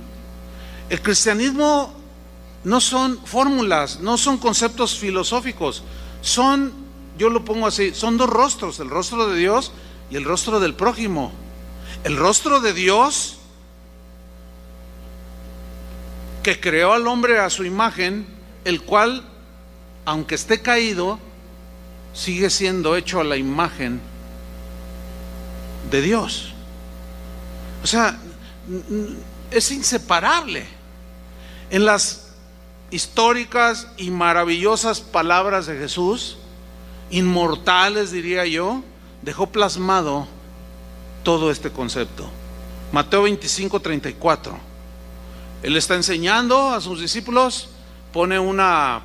El cristianismo no son fórmulas, no son conceptos filosóficos, son, yo lo pongo así, son dos rostros, el rostro de Dios y el rostro del prójimo. El rostro de Dios, que creó al hombre a su imagen, el cual, aunque esté caído, sigue siendo hecho a la imagen de Dios. O sea, es inseparable. En las históricas y maravillosas palabras de Jesús, inmortales diría yo, dejó plasmado todo este concepto. Mateo 25:34. Él está enseñando a sus discípulos, pone una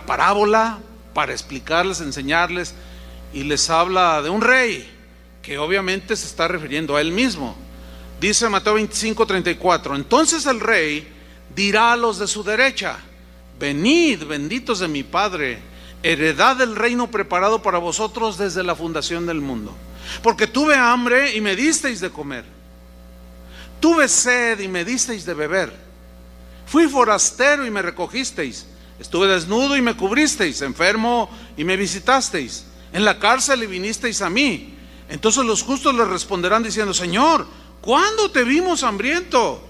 parábola para explicarles, enseñarles, y les habla de un rey que obviamente se está refiriendo a él mismo. Dice Mateo 25:34, entonces el rey dirá a los de su derecha, venid, benditos de mi Padre, heredad del reino preparado para vosotros desde la fundación del mundo. Porque tuve hambre y me disteis de comer, tuve sed y me disteis de beber, fui forastero y me recogisteis, estuve desnudo y me cubristeis, enfermo y me visitasteis, en la cárcel y vinisteis a mí. Entonces los justos le responderán diciendo, Señor, ¿cuándo te vimos hambriento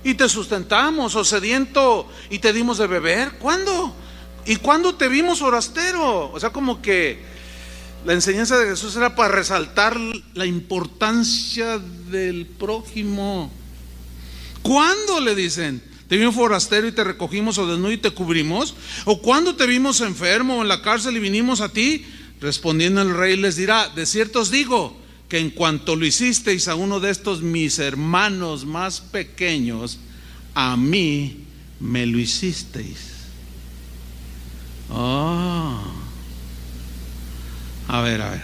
y te sustentamos, o sediento y te dimos de beber? ¿Cuándo? ¿Y cuándo te vimos forastero? O sea, como que la enseñanza de Jesús era para resaltar la importancia del prójimo. ¿Cuándo? Le dicen, ¿te vimos forastero y te recogimos, o desnudo y te cubrimos? ¿O cuándo te vimos enfermo o en la cárcel y vinimos a ti? Respondiendo el rey les dirá, de cierto os digo, que en cuanto lo hicisteis a uno de estos mis hermanos más pequeños, a mí me lo hicisteis. A ver,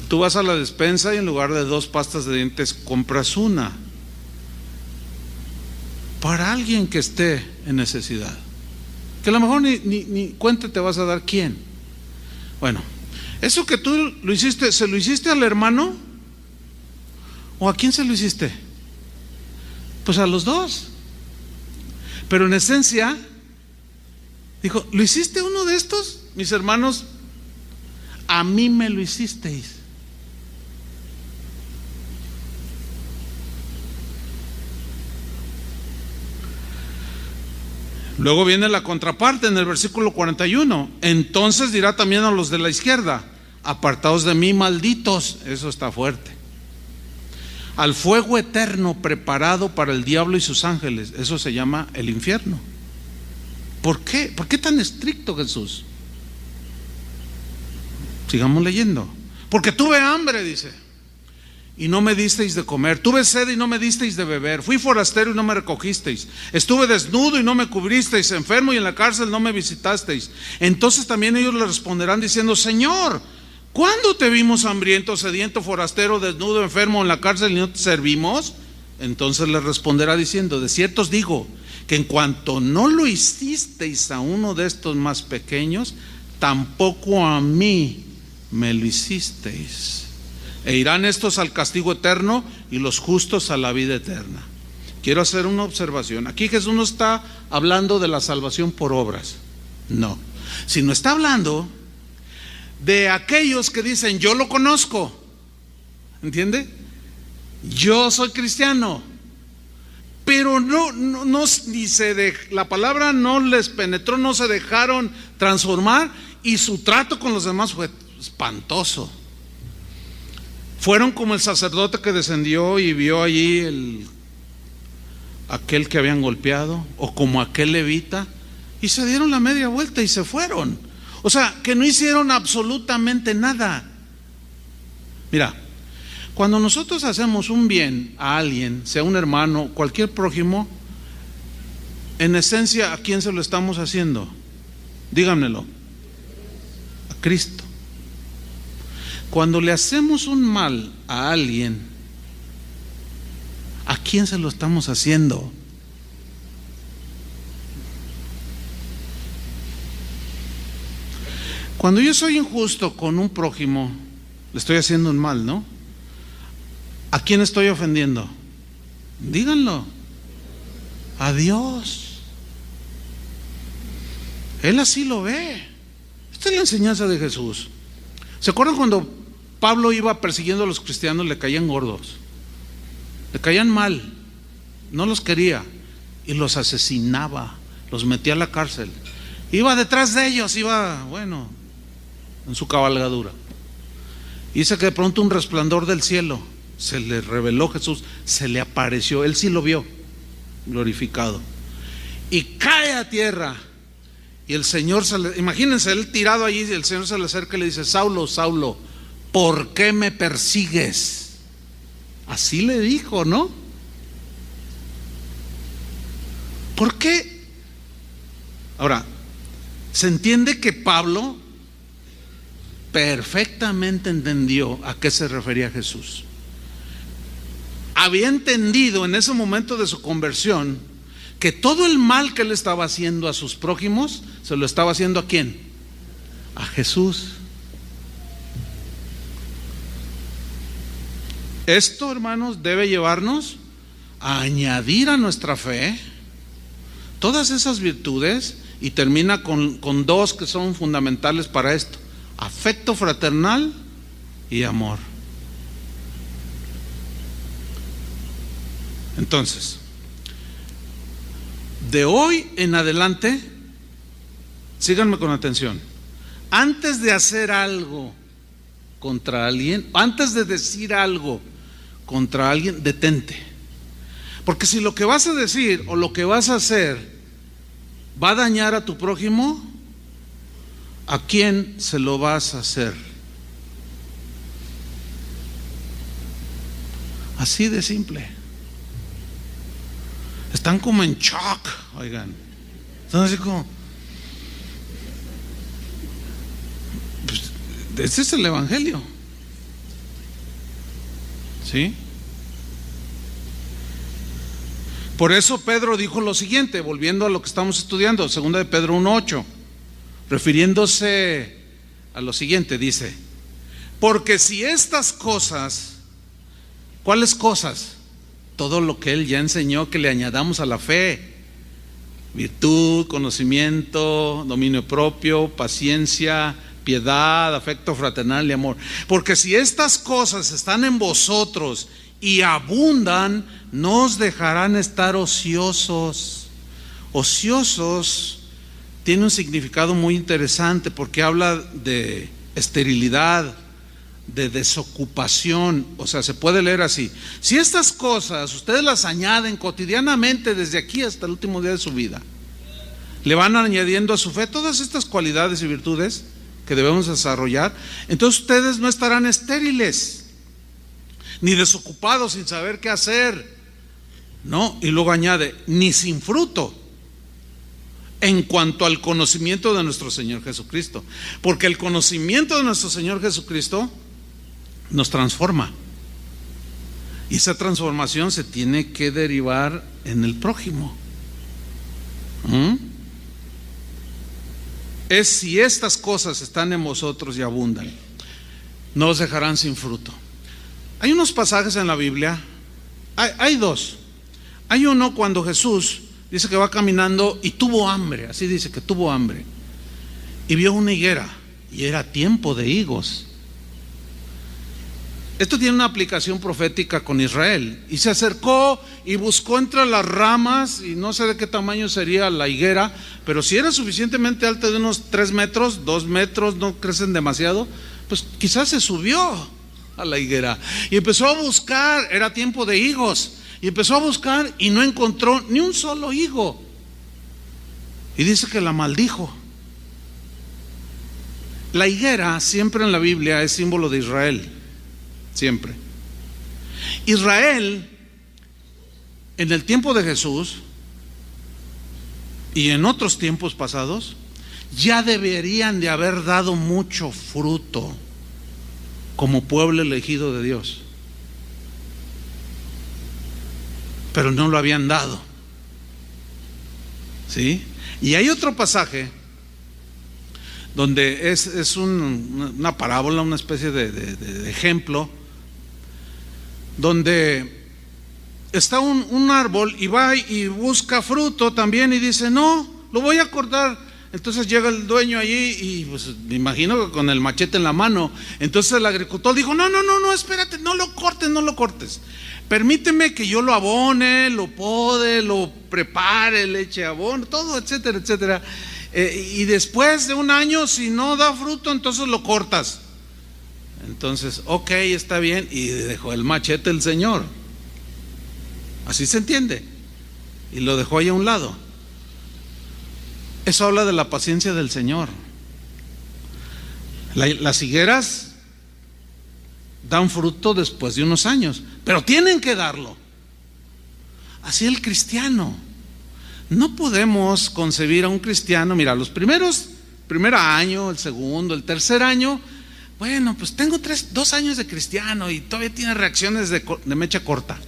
tú vas a la despensa y en lugar de 2 pastas de dientes compras una para alguien que esté en necesidad, que a lo mejor ni cuenta te vas a dar quién. Bueno, eso que tú lo hiciste, ¿se lo hiciste al hermano? ¿O a quién se lo hiciste? Pues a los dos. Pero en esencia dijo, ¿lo hiciste uno de estos, mis hermanos? A mí me lo hicisteis. Luego viene la contraparte en el versículo 41. Entonces dirá también a los de la izquierda: apartaos de mí, malditos. Eso está fuerte. Al fuego eterno preparado para el diablo y sus ángeles. Eso se llama el infierno. ¿Por qué? ¿Por qué tan estricto Jesús? Sigamos leyendo. Porque tuve hambre, dice, y no me disteis de comer. Tuve sed y no me disteis de beber. Fui forastero y no me recogisteis. Estuve desnudo y no me cubristeis. Enfermo y en la cárcel no me visitasteis. Entonces también ellos le responderán diciendo: Señor, ¿cuándo te vimos hambriento, sediento, forastero, desnudo, enfermo, en la cárcel y no te servimos? Entonces le responderá diciendo: de cierto os digo que en cuanto no lo hicisteis a uno de estos más pequeños, tampoco a mí me lo hicisteis. E irán estos al castigo eterno y los justos a la vida eterna. Quiero hacer una observación. Aquí Jesús no está hablando de la salvación por obras, no, sino está hablando de aquellos que dicen: yo lo conozco, ¿entiende? Yo soy cristiano, pero la palabra no les penetró, no se dejaron transformar, y su trato con los demás fue espantoso. Fueron como el sacerdote que descendió y vio allí aquel que habían golpeado, o como aquel levita, y se dieron la media vuelta y se fueron. O sea, que no hicieron absolutamente nada. Mira, cuando nosotros hacemos un bien a alguien, sea un hermano, cualquier prójimo, en esencia, ¿a quién se lo estamos haciendo? Díganmelo. A Cristo. Cuando le hacemos un mal a alguien, ¿a quién se lo estamos haciendo? Cuando yo soy injusto con un prójimo, le estoy haciendo un mal, ¿no? ¿A quién estoy ofendiendo? Díganlo. A Dios. Él así lo ve. Esta es la enseñanza de Jesús. ¿Se acuerdan cuando Pablo iba persiguiendo a los cristianos? Le caían gordos, le caían mal, no los quería y los asesinaba, los metía a la cárcel. Iba detrás de ellos, iba, bueno, en su cabalgadura. Dice que de pronto un resplandor del cielo, se le reveló Jesús, se le apareció, él sí lo vio, glorificado, y cae a tierra. Y el Señor, imagínense, él tirado allí, el Señor se le acerca y le dice: Saulo, Saulo, ¿por qué me persigues? Así le dijo, ¿no? ¿Por qué? Ahora, se entiende que Pablo perfectamente entendió a qué se refería Jesús. Había entendido en ese momento de su conversión que todo el mal que él estaba haciendo a sus prójimos, se lo estaba haciendo ¿a quién? A Jesús. Esto, hermanos, debe llevarnos a añadir a nuestra fe todas esas virtudes, y termina con dos que son fundamentales para esto: afecto fraternal y amor. Entonces, de hoy en adelante, síganme con atención, antes de hacer algo contra alguien, antes de decir algo contra alguien, detente. Porque si lo que vas a decir o lo que vas a hacer va a dañar a tu prójimo, ¿a quién se lo vas a hacer? Así de simple. Están como en shock, oigan. Están así como, pues, ese es el evangelio, ¿sí? Por eso Pedro dijo lo siguiente, volviendo a lo que estamos estudiando, 2 de Pedro 1:8, refiriéndose a lo siguiente, dice: porque si estas cosas, ¿cuáles cosas? Todo lo que él ya enseñó que le añadamos a la fe: virtud, conocimiento, dominio propio, paciencia, piedad, afecto fraternal y amor. Porque si estas cosas están en vosotros y abundan, no os dejarán estar ociosos. Ociosos tiene un significado muy interesante porque habla de esterilidad, de desocupación. O sea, se puede leer así: si estas cosas ustedes las añaden cotidianamente desde aquí hasta el último día de su vida, le van añadiendo a su fe todas estas cualidades y virtudes que debemos desarrollar, entonces ustedes no estarán estériles ni desocupados sin saber qué hacer, ¿no? Y luego añade, ni sin fruto en cuanto al conocimiento de nuestro Señor Jesucristo, porque el conocimiento de nuestro Señor Jesucristo nos transforma, y esa transformación se tiene que derivar en el prójimo. Es si estas cosas están en vosotros y abundan, no os dejarán sin fruto. Hay unos pasajes en la Biblia, hay dos. Hay uno cuando Jesús dice que va caminando y tuvo hambre, así dice que tuvo hambre, y vio una higuera y era tiempo de higos. Esto tiene una aplicación profética con Israel, y se acercó y buscó entre las ramas, y no sé de qué tamaño sería la higuera, pero si era suficientemente alta, de unos 3 metros, 2 metros, no crecen demasiado, pues quizás se subió a la higuera y empezó a buscar, era tiempo de higos, y empezó a buscar y no encontró ni un solo higo, y dice que la maldijo. La higuera siempre en la Biblia es símbolo de Israel. Siempre. Israel, en el tiempo de Jesús y en otros tiempos pasados, ya deberían de haber dado mucho fruto como pueblo elegido de Dios, pero no lo habían dado. ¿Sí? Y hay otro pasaje donde es una parábola, una especie de ejemplo, donde está un árbol y va y busca fruto también y dice, no, lo voy a cortar. Entonces llega el dueño allí y pues me imagino que con el machete en la mano. Entonces el agricultor dijo, no, espérate, no lo cortes. Permíteme que yo lo abone, lo pode, lo prepare, le eche abono, todo, etcétera, etcétera. Y después de un año, si no da fruto, entonces lo cortas. Entonces, ok, está bien, y dejó el machete el Señor. Así se entiende. Y lo dejó ahí a un lado. Eso habla de la paciencia del Señor. Las higueras dan fruto después de unos años, pero tienen que darlo. Así el cristiano. No podemos concebir a un cristiano, mira, los primer año, el segundo, el tercer año, bueno, pues tengo 2 años de cristiano y todavía tiene reacciones de mecha corta,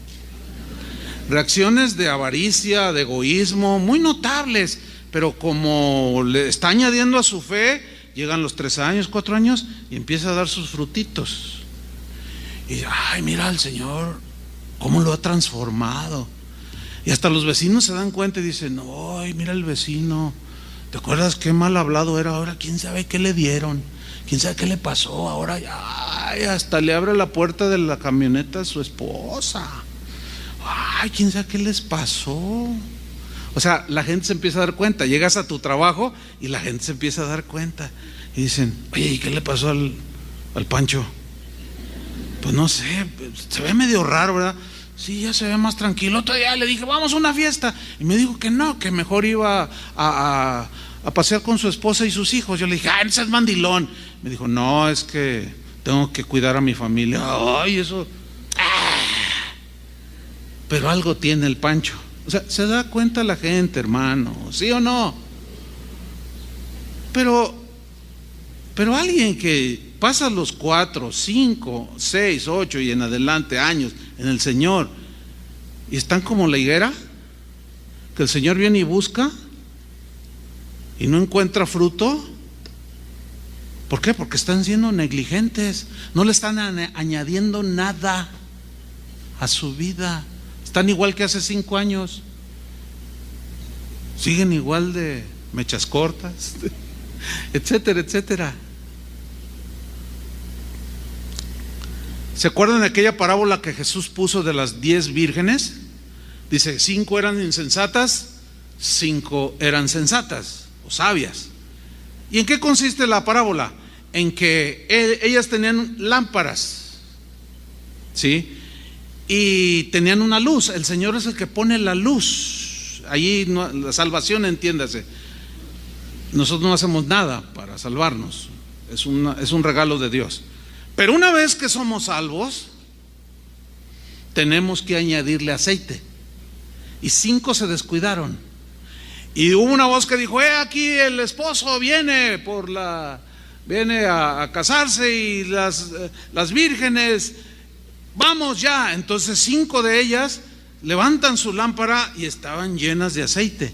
reacciones de avaricia, de egoísmo, muy notables, pero como le está añadiendo a su fe, llegan los 3 años, 4 años y empieza a dar sus frutitos. Y ay, mira al Señor, cómo lo ha transformado. Y hasta los vecinos se dan cuenta y dicen, ay, mira el vecino, ¿te acuerdas qué mal hablado era? Ahora quién sabe qué le dieron, quién sabe qué le pasó, ahora ya hasta le abre la puerta de la camioneta a su esposa. Ay, quién sabe qué les pasó. O sea, la gente se empieza a dar cuenta, llegas a tu trabajo y la gente se empieza a dar cuenta y dicen, oye, ¿y qué le pasó al Pancho? Pues no sé, se ve medio raro, ¿verdad? Sí, ya se ve más tranquilo. Otro día le dije, vamos a una fiesta, y me dijo que no, que mejor iba a pasear con su esposa y sus hijos. Yo le dije, ese es mandilón. Me dijo, no, es que tengo que cuidar a mi familia. Ay, eso. Pero algo tiene el Pancho. O sea, se da cuenta la gente, hermano, ¿sí o no? Pero alguien que pasa los 4, 5, 6, 8 y en adelante años en el Señor y están como la higuera, que el Señor viene y busca y no encuentra fruto. ¿Por qué? Porque están siendo negligentes, no le están añadiendo nada a su vida. Están igual que hace 5 años, siguen igual de mechas cortas, etcétera, etcétera. ¿Se acuerdan de aquella parábola que Jesús puso de las 10 vírgenes? Dice, 5 eran insensatas, 5 eran sensatas o sabias. ¿Y en qué consiste la parábola? En que ellas tenían lámparas, ¿sí? Y tenían una luz. El Señor es el que pone la luz. Allí no, la salvación, entiéndase. Nosotros no hacemos nada para salvarnos. Es un regalo de Dios. Pero una vez que somos salvos, tenemos que añadirle aceite. Y 5 se descuidaron. Y hubo una voz que dijo: aquí el esposo viene a casarse y las vírgenes, vamos ya. Entonces 5 de ellas levantan su lámpara y estaban llenas de aceite.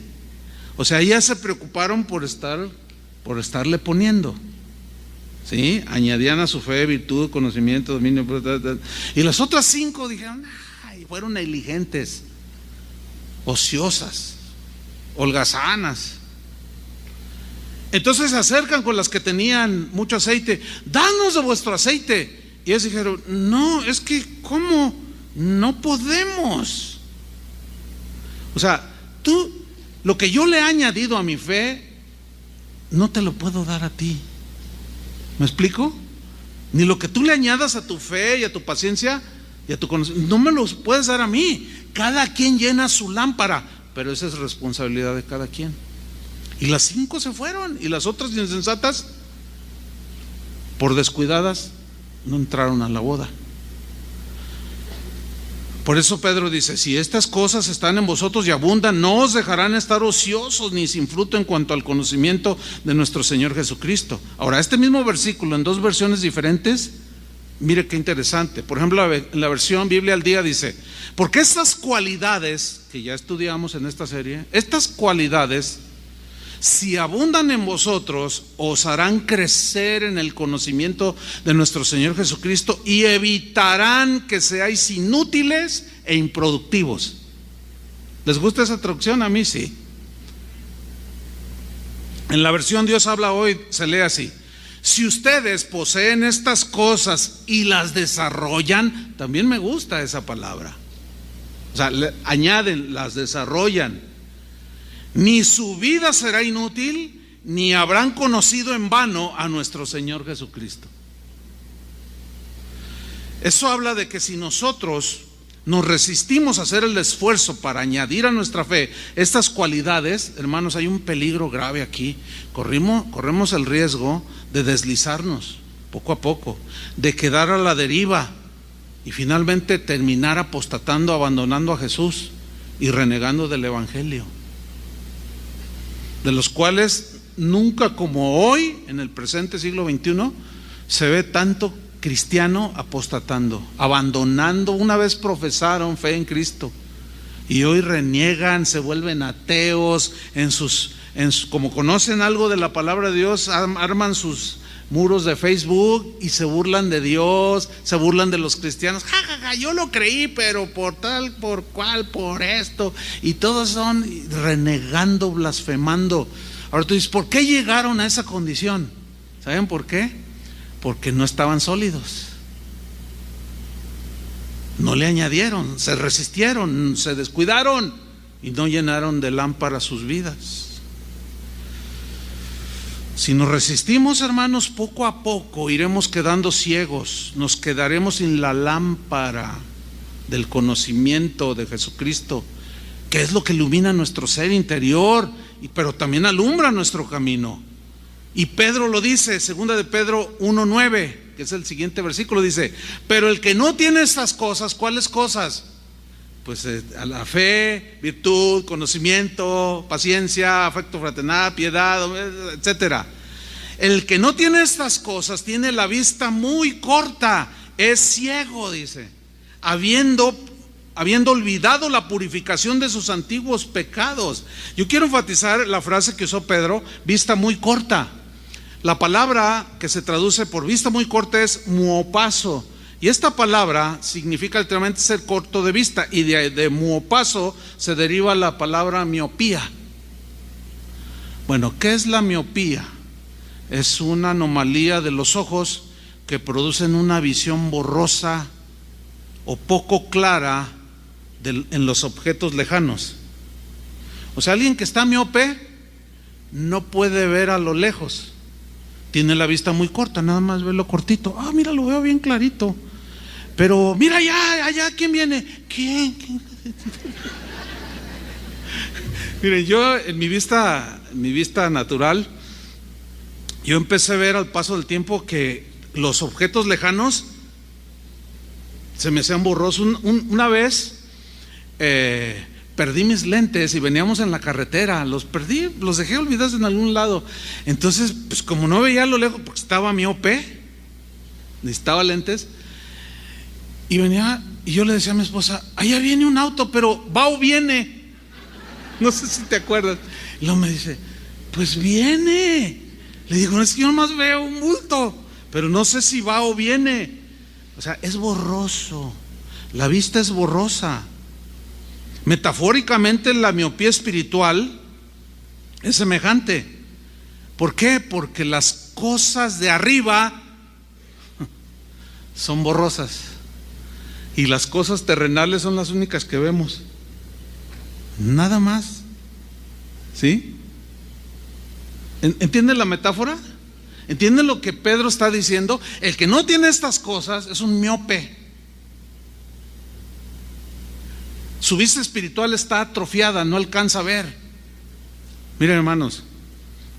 O sea, ellas se preocuparon por estarle poniendo, ¿sí? Añadían a su fe virtud, conocimiento, dominio. Y las otras 5 dijeron: ay, fueron negligentes, ociosas, holgazanas. Entonces se acercan con las que tenían mucho aceite: danos de vuestro aceite. Y ellos dijeron: no, es que ¿cómo? No podemos. O sea, lo que yo le he añadido a mi fe, no te lo puedo dar a ti. ¿Me explico? Ni lo que tú le añadas a tu fe y a tu paciencia y a tu conocimiento, no me los puedes dar a mí. Cada quien llena su lámpara, pero esa es responsabilidad de cada quien. Y las 5 se fueron, y las otras insensatas, por descuidadas, no entraron a la boda. Por eso Pedro dice: si estas cosas están en vosotros y abundan, no os dejarán estar ociosos ni sin fruto en cuanto al conocimiento de nuestro Señor Jesucristo. Ahora, este mismo versículo en 2 versiones diferentes, mire qué interesante. Por ejemplo, en la versión Biblia al Día dice: porque estas cualidades que ya estudiamos en esta serie, estas cualidades, si abundan en vosotros, os harán crecer en el conocimiento de nuestro Señor Jesucristo y evitarán que seáis inútiles e improductivos. ¿Les gusta esa traducción? A mí sí. En la versión Dios habla hoy se lee así: si ustedes poseen estas cosas y las desarrollan. También me gusta esa palabra. O sea, añaden, las desarrollan. Ni su vida será inútil, ni habrán conocido en vano a nuestro Señor Jesucristo. Eso habla de que si nosotros nos resistimos a hacer el esfuerzo para añadir a nuestra fe estas cualidades, hermanos, hay un peligro grave aquí. Corremos el riesgo de deslizarnos poco a poco, de quedar a la deriva y finalmente terminar apostatando, abandonando a Jesús y renegando del Evangelio, de los cuales nunca como hoy, en el presente siglo XXI, se ve tanto cristiano apostatando, abandonando. Una vez profesaron fe en Cristo y hoy reniegan, se vuelven ateos, como conocen algo de la palabra de Dios, arman sus muros de Facebook y se burlan de Dios, se burlan de los cristianos. Ja, ja, ja, yo lo creí, pero por tal, por cual, por esto. Y todos son renegando, blasfemando. Ahora tú dices: ¿por qué llegaron a esa condición? ¿Saben por qué? Porque no estaban sólidos. No le añadieron, se resistieron, se descuidaron y no llenaron de lámpara sus vidas. Si nos resistimos, hermanos, poco a poco iremos quedando ciegos, nos quedaremos sin la lámpara del conocimiento de Jesucristo, que es lo que ilumina nuestro ser interior, pero también alumbra nuestro camino. Y Pedro lo dice, 2 de Pedro 1:9, que es el siguiente versículo, dice: pero el que no tiene estas cosas, ¿cuáles cosas? Pues a la fe, virtud, conocimiento, paciencia, afecto fraternal, piedad, etcétera. El que no tiene estas cosas tiene la vista muy corta, es ciego, dice, habiendo olvidado la purificación de sus antiguos pecados. Yo quiero enfatizar la frase que usó Pedro: vista muy corta. La palabra que se traduce por vista muy corta es muopazo. Y esta palabra significa literalmente ser corto de vista, y de muopazo se deriva la palabra miopía. Bueno, ¿qué es la miopía? Es una anomalía de los ojos que producen una visión borrosa o poco clara en los objetos lejanos. O sea, alguien que está miope no puede ver a lo lejos. Tiene la vista muy corta, nada más ve lo cortito. Ah, mira, lo veo bien clarito. Pero mira allá, ¿quién viene? ¿Quién? Miren, yo en mi vista natural, yo empecé a ver al paso del tiempo que los objetos lejanos se me hacían borrosos. Una vez perdí mis lentes y veníamos en la carretera, los perdí, los dejé olvidados en algún lado. Entonces, pues como no veía a lo lejos, porque estaba miope, necesitaba lentes, y venía, y yo le decía a mi esposa, allá viene un auto, pero ¿va o viene? No sé si te acuerdas. Y luego me dice, pues viene. Le digo, no, es que yo nomás veo un bulto, pero no sé si va o viene. O sea, es borroso, la vista es borrosa. Metafóricamente, la miopía espiritual es semejante. ¿Por qué? Porque las cosas de arriba son borrosas y las cosas terrenales son las únicas que vemos. Nada más. ¿Sí? ¿Entienden la metáfora? ¿Entienden lo que Pedro está diciendo? El que no tiene estas cosas es un miope. Su vista espiritual está atrofiada, no alcanza a ver. Miren, hermanos,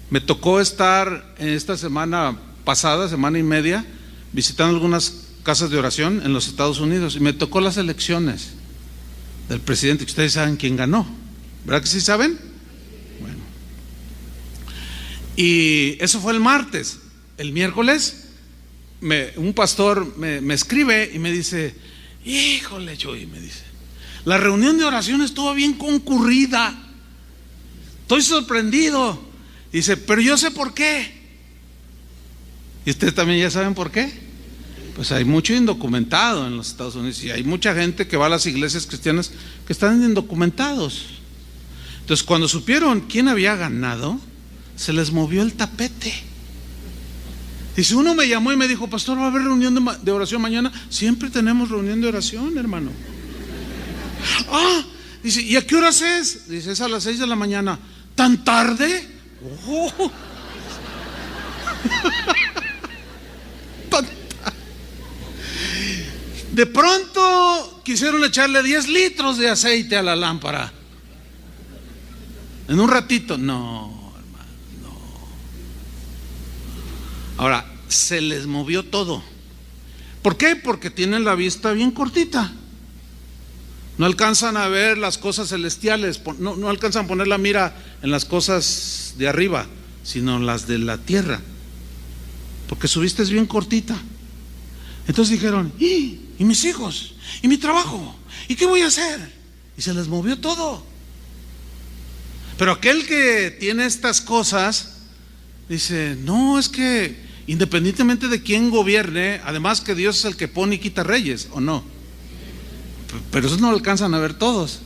me tocó estar en esta semana pasada, semana y media, visitando algunas casas de oración en los Estados Unidos, y me tocó las elecciones del presidente, que ustedes saben quién ganó, ¿verdad que sí saben? Bueno, y eso fue el martes. El miércoles un pastor me escribe y me dice, híjole, Chuy, me dice, la reunión de oración estuvo bien concurrida, estoy sorprendido. Dice, pero yo sé por qué. ¿Y ustedes también ya saben por qué? Pues hay mucho indocumentado en los Estados Unidos y hay mucha gente que va a las iglesias cristianas que están indocumentados. Entonces, cuando supieron quién había ganado, se les movió el tapete. Dice, uno me llamó y me dijo, pastor, ¿va a haber reunión de oración mañana? Siempre tenemos reunión de oración, hermano. Ah, dice, ¿y a qué horas es? Dice, es a las 6 de la mañana. ¿Tan tarde? Oh. De pronto quisieron echarle 10 litros de aceite a la lámpara en un ratito. No, hermano, no. Ahora, se les movió todo. ¿Por qué? Porque tienen la vista bien cortita. No alcanzan a ver las cosas celestiales, no alcanzan a poner la mira en las cosas de arriba, sino las de la tierra, porque su vista es bien cortita. Entonces dijeron, ¿y mis hijos? ¿Y mi trabajo? ¿Y qué voy a hacer? Y se les movió todo. Pero aquel que tiene estas cosas dice, no, es que independientemente de quién gobierne, además que Dios es el que pone y quita reyes, ¿o no? Pero eso no lo alcanzan a ver todos.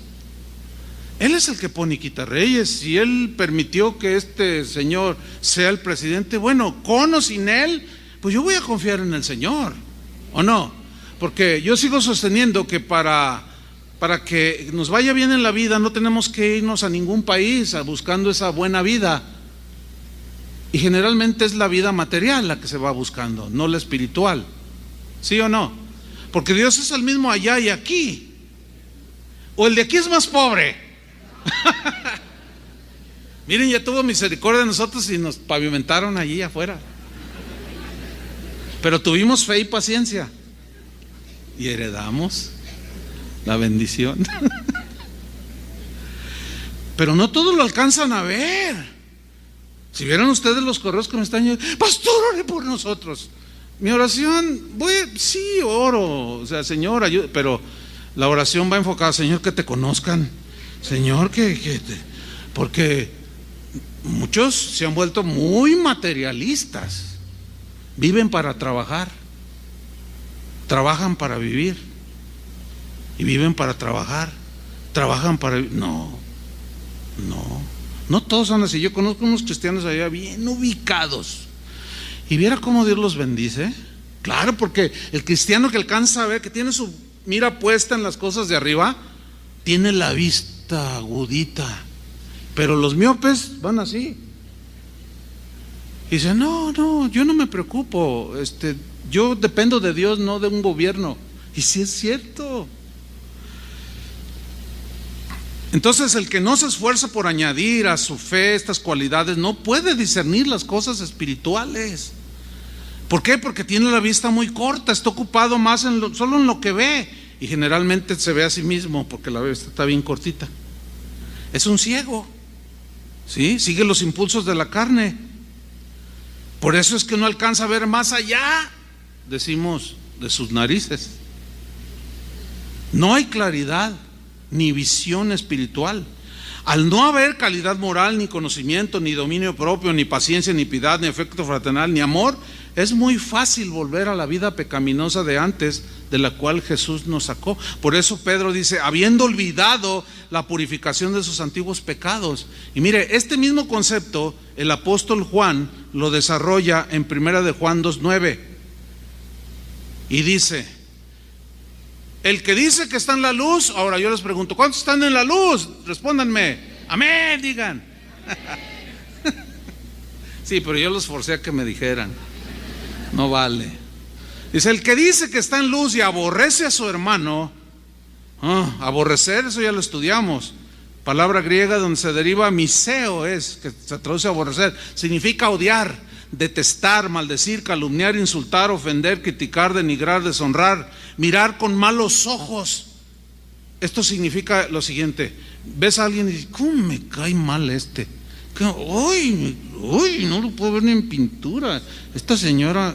Él es el que pone y quita reyes. Si Él permitió que este señor sea el presidente, bueno, con o sin Él, pues yo voy a confiar en el Señor, ¿o no? Porque yo sigo sosteniendo que para que nos vaya bien en la vida no tenemos que irnos a ningún país buscando esa buena vida. Y generalmente es la vida material la que se va buscando, no la espiritual. ¿Sí o no? Porque Dios es el mismo allá y aquí. O el de aquí es más pobre. Miren, ya tuvo misericordia de nosotros y nos pavimentaron allí afuera. Pero tuvimos fe y paciencia y heredamos la bendición. Pero no todos lo alcanzan a ver. Si vieran ustedes los correos que me están llegando, pastor, ore por nosotros. Mi oración, sí oro, o sea, Señor, ayuda, pero la oración va enfocada, Señor, que te conozcan, Señor, porque muchos se han vuelto muy materialistas, viven para trabajar, trabajan para vivir, y viven para trabajar, trabajan para vivir. No todos son así. Yo conozco unos cristianos allá bien ubicados. Y viera cómo Dios los bendice. Claro, porque el cristiano que alcanza a ver, que tiene su mira puesta en las cosas de arriba, tiene la vista agudita Pero los miopes van así. Y dicen, no, yo no me preocupo, yo dependo de Dios, no de un gobierno. Y sí es cierto. Entonces el que no se esfuerza por añadir a su fe estas cualidades no puede discernir las cosas espirituales. ¿Por qué? Porque tiene la vista muy corta, está ocupado más solo en lo que ve, y generalmente se ve a sí mismo porque la vista está bien cortita. Es un ciego, ¿sí? Sigue los impulsos de la carne. Por eso es que no alcanza a ver más allá, decimos, de sus narices. No hay claridad ni visión espiritual. Al no haber calidad moral, ni conocimiento, ni dominio propio, ni paciencia, ni piedad, ni afecto fraternal, ni amor, es muy fácil volver a la vida pecaminosa de antes, de la cual Jesús nos sacó. Por eso Pedro dice, habiendo olvidado la purificación de sus antiguos pecados. Y mire, este mismo concepto el apóstol Juan lo desarrolla en 1 de Juan 2:9, y dice: el que dice que está en la luz, ahora yo les pregunto, ¿cuántos están en la luz? Respóndanme, amén, digan. Sí, pero yo los forcé a que me dijeran, no vale. Dice, el que dice que está en luz y aborrece a su hermano, aborrecer, eso ya lo estudiamos, palabra griega donde se deriva miseo, es, que se traduce a aborrecer, significa odiar, detestar, maldecir, calumniar, insultar, ofender, criticar, denigrar, deshonrar, mirar con malos ojos. Esto significa lo siguiente: ves a alguien y dices, ¿cómo me cae mal este? Uy, no lo puedo ver ni en pintura. Esta señora.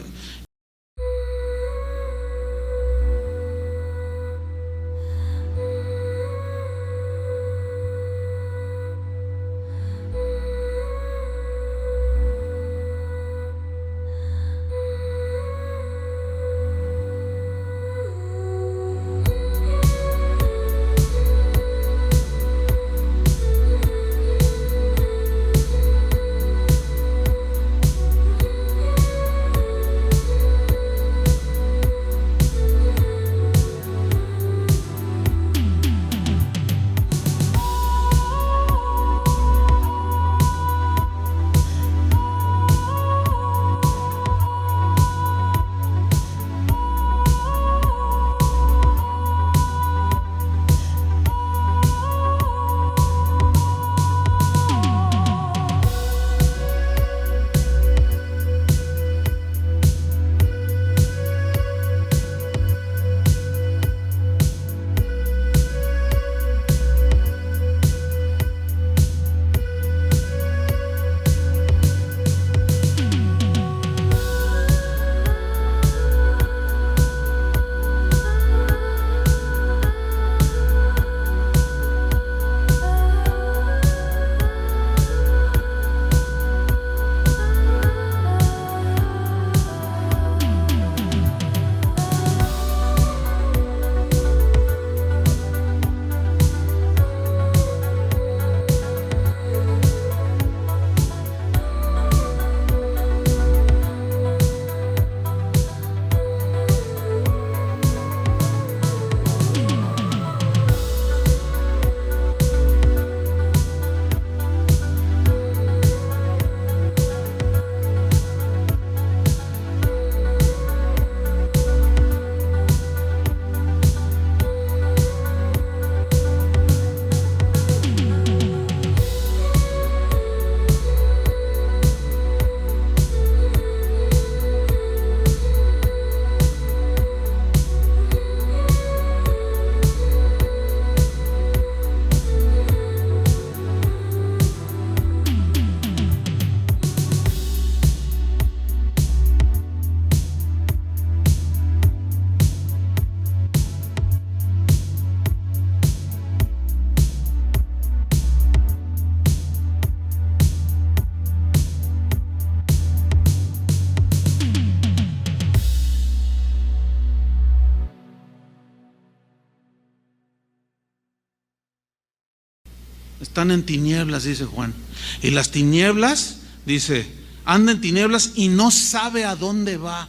Están en tinieblas, dice Juan. Y las tinieblas, dice, anda en tinieblas y no sabe a dónde va,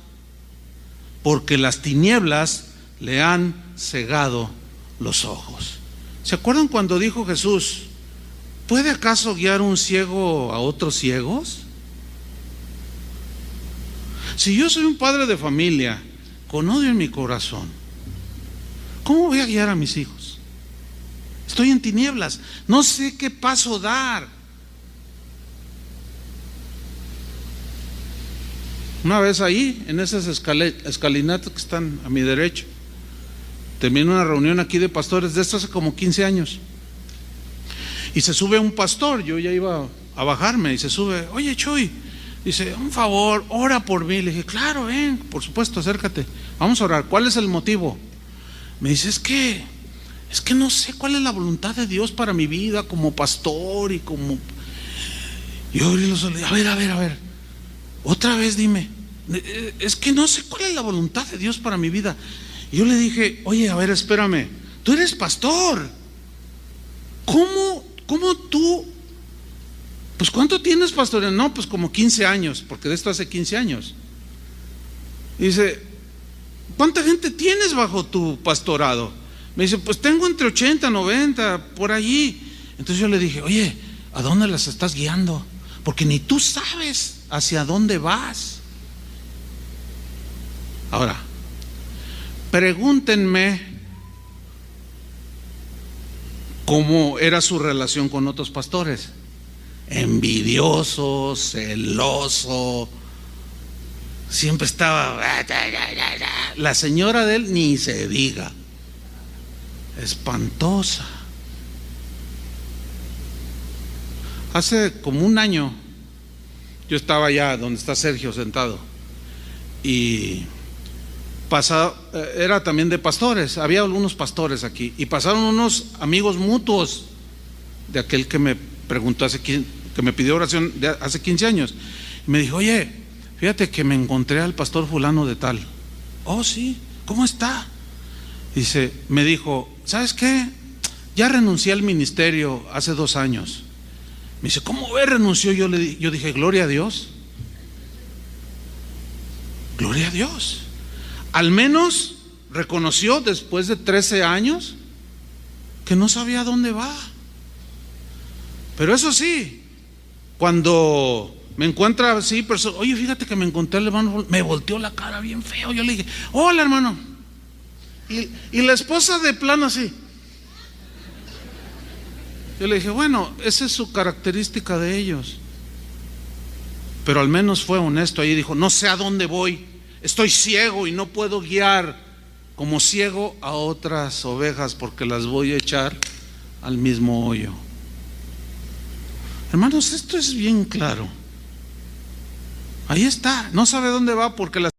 porque las tinieblas le han cegado los ojos. ¿Se acuerdan cuando dijo Jesús ¿Puede acaso guiar un ciego a otros ciegos? Si yo soy un padre de familia con odio en mi corazón, ¿cómo voy a guiar a mis hijos? Estoy en tinieblas, no sé qué paso dar. Una vez ahí, en esas escalinatas que están a mi derecha, terminé una reunión aquí de pastores de esto hace como 15 años. Y se sube un pastor, yo ya iba a bajarme, y se sube, oye Chuy, dice, un favor, ora por mí. Le dije, claro, ven, por supuesto, acércate, vamos a orar. ¿Cuál es el motivo? Me dice, es que no sé cuál es la voluntad de Dios para mi vida como pastor y como... Yo abrí los ojos, a ver, otra vez dime, es que no sé cuál es la voluntad de Dios para mi vida. Y yo le dije, oye, a ver, espérame, tú eres pastor, ¿cómo tú? Pues ¿cuánto tienes, pastor? No, pues como 15 años, porque de esto hace 15 años. Y dice, ¿cuánta gente tienes bajo tu pastorado? Me dice, pues tengo entre 80, 90, por allí. Entonces yo le dije, oye, ¿a dónde las estás guiando? Porque ni tú sabes hacia dónde vas. Ahora, pregúntenme cómo era su relación con otros pastores. Envidioso, celoso, siempre estaba. La señora de él ni se diga, espantosa. Hace como un año yo estaba allá donde está Sergio sentado y era también de pastores, había algunos pastores aquí y pasaron unos amigos mutuos de aquel que me preguntó que me pidió oración hace 15 años, y me dijo, oye, fíjate que me encontré al pastor fulano de tal. Oh, sí, ¿cómo está? Dice, me dijo, ¿sabes qué? Ya renuncié al ministerio hace 2 años. Me dice, ¿cómo ve renunció? Yo dije, gloria a Dios. Gloria a Dios. Al menos reconoció después de 13 años que no sabía dónde va. Pero eso sí, cuando me encuentra así, oye, fíjate que me encontré al hermano, me volteó la cara bien feo. Yo le dije, hola hermano. Y la esposa de plano así. Yo le dije, bueno, esa es su característica de ellos. Pero al menos fue honesto ahí, dijo, no sé a dónde voy, estoy ciego y no puedo guiar como ciego a otras ovejas porque las voy a echar al mismo hoyo. Hermanos, esto es bien claro. Ahí está, no sabe dónde va porque las...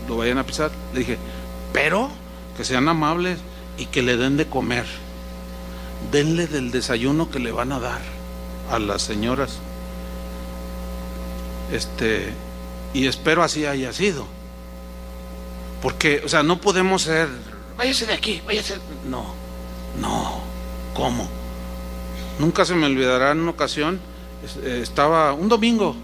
lo vayan a pisar. Le dije, pero que sean amables y que le den de comer. Denle del desayuno que le van a dar a las señoras. Y espero así haya sido. Porque, o sea, no podemos ser, váyase de aquí, váyase. No, ¿cómo? Nunca se me olvidará en una ocasión, estaba un domingo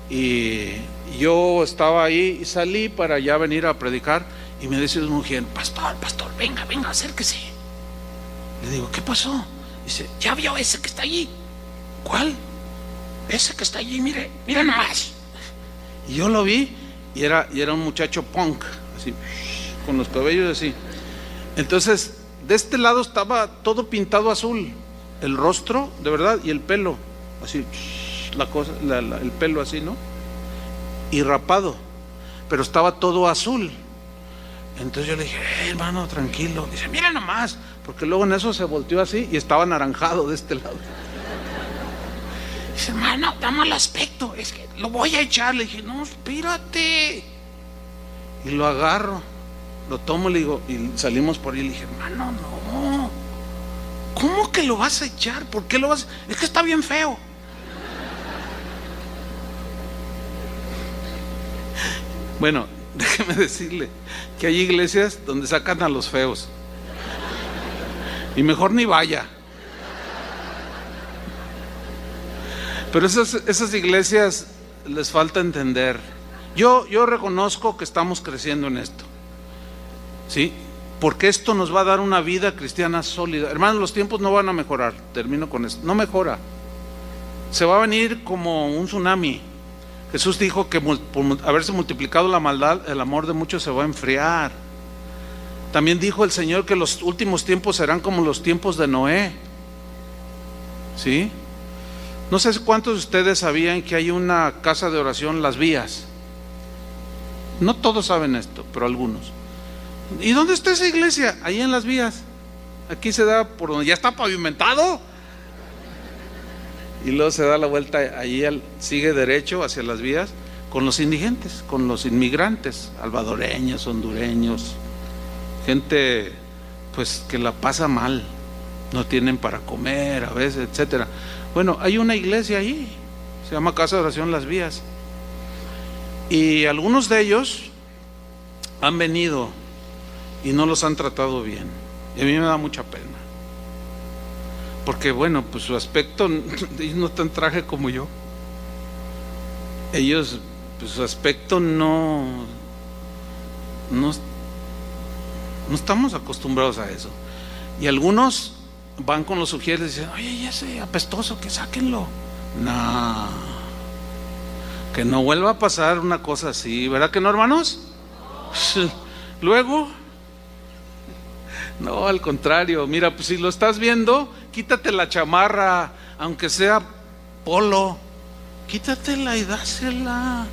y yo estaba ahí y salí para ya venir a predicar y me dice una mujer, pastor, venga, acérquese. Le digo, ¿qué pasó? Dice, ¿ya vio ese que está allí? ¿Cuál? Ese que está allí, mira nomás. Y yo lo vi y era un muchacho punk, así, con los cabellos así. Entonces, de este lado estaba todo pintado azul, el rostro, de verdad, y el pelo, así, el pelo así, ¿no? Y rapado, pero estaba todo azul. Entonces yo le dije, hermano, tranquilo. Dice, mira nomás, porque luego en eso se volteó así y estaba anaranjado de este lado. Dice, hermano, da mal aspecto, es que lo voy a echar. Le dije, no, espérate. Y lo agarro, lo tomo, le digo, y salimos por ahí. Le dije, hermano, no, ¿cómo que lo vas a echar? ¿Por qué lo vas a...? Es que está bien feo. Bueno, déjeme decirle que hay iglesias donde sacan a los feos y mejor ni vaya. Pero esas iglesias les falta entender. Yo reconozco que estamos creciendo en esto, ¿sí? Porque esto nos va a dar una vida cristiana sólida. Hermanos, los tiempos no van a mejorar. Termino con esto. No mejora. Se va a venir como un tsunami. Jesús dijo que por haberse multiplicado la maldad, el amor de muchos se va a enfriar. También dijo el Señor que los últimos tiempos serán como los tiempos de Noé, ¿sí? No sé cuántos de ustedes sabían que hay una casa de oración, Las Vías. No todos saben esto, pero algunos. ¿Y dónde está esa iglesia? Ahí en Las Vías. Aquí se da por donde ya está pavimentado. Y luego se da la vuelta, allí sigue derecho hacia Las Vías, con los indigentes, con los inmigrantes, salvadoreños, hondureños, gente pues que la pasa mal, no tienen para comer a veces, etcétera. Bueno, hay una iglesia ahí, se llama Casa de Oración Las Vías, y algunos de ellos han venido y no los han tratado bien, y a mí me da mucha pena. Porque bueno, pues su aspecto, ellos no están traje como yo. Ellos, pues su aspecto no estamos acostumbrados a eso. Y algunos van con los sugieres y dicen, oye, ese apestoso, que sáquenlo. No, que no vuelva a pasar una cosa así, ¿verdad que no, hermanos? Luego, no, al contrario, mira, pues si lo estás viendo, quítate la chamarra, aunque sea polo, quítatela y dásela.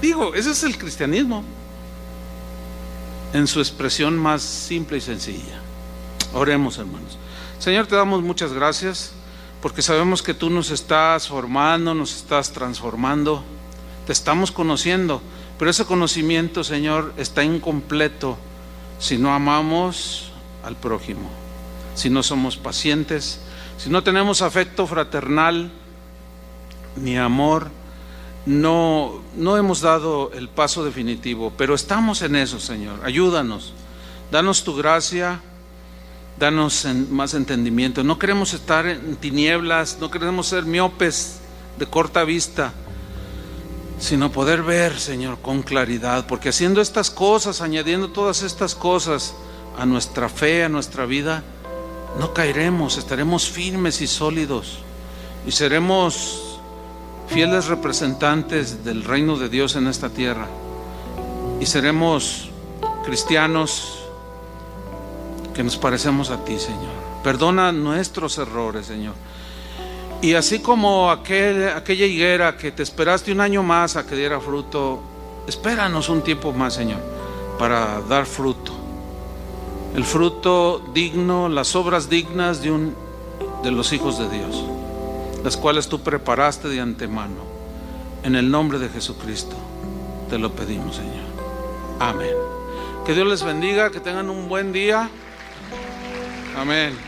Digo, ese es el cristianismo en su expresión más simple y sencilla. Oremos, hermanos. Señor, te damos muchas gracias porque sabemos que tú nos estás formando, nos estás transformando, te estamos conociendo, pero ese conocimiento, Señor, está incompleto si no amamos al prójimo, si no somos pacientes, si no tenemos afecto fraternal ni amor. No hemos dado el paso definitivo, pero estamos en eso, Señor. Ayúdanos, danos tu gracia, danos más entendimiento. No queremos estar en tinieblas, no queremos ser miopes de corta vista, sino poder ver, Señor, con claridad, porque haciendo estas cosas, añadiendo todas estas cosas a nuestra fe, a nuestra vida, no caeremos, estaremos firmes y sólidos y seremos fieles representantes del reino de Dios en esta tierra, y seremos cristianos que nos parecemos a ti, Señor. Perdona nuestros errores, Señor. Y así como aquella higuera que te esperaste un año más a que diera fruto, espéranos un tiempo más, Señor, para dar fruto. El fruto digno, las obras dignas de los hijos de Dios, las cuales tú preparaste de antemano En el nombre de Jesucristo te lo pedimos, Señor. Amén. Que Dios les bendiga, que tengan un buen día. Amén.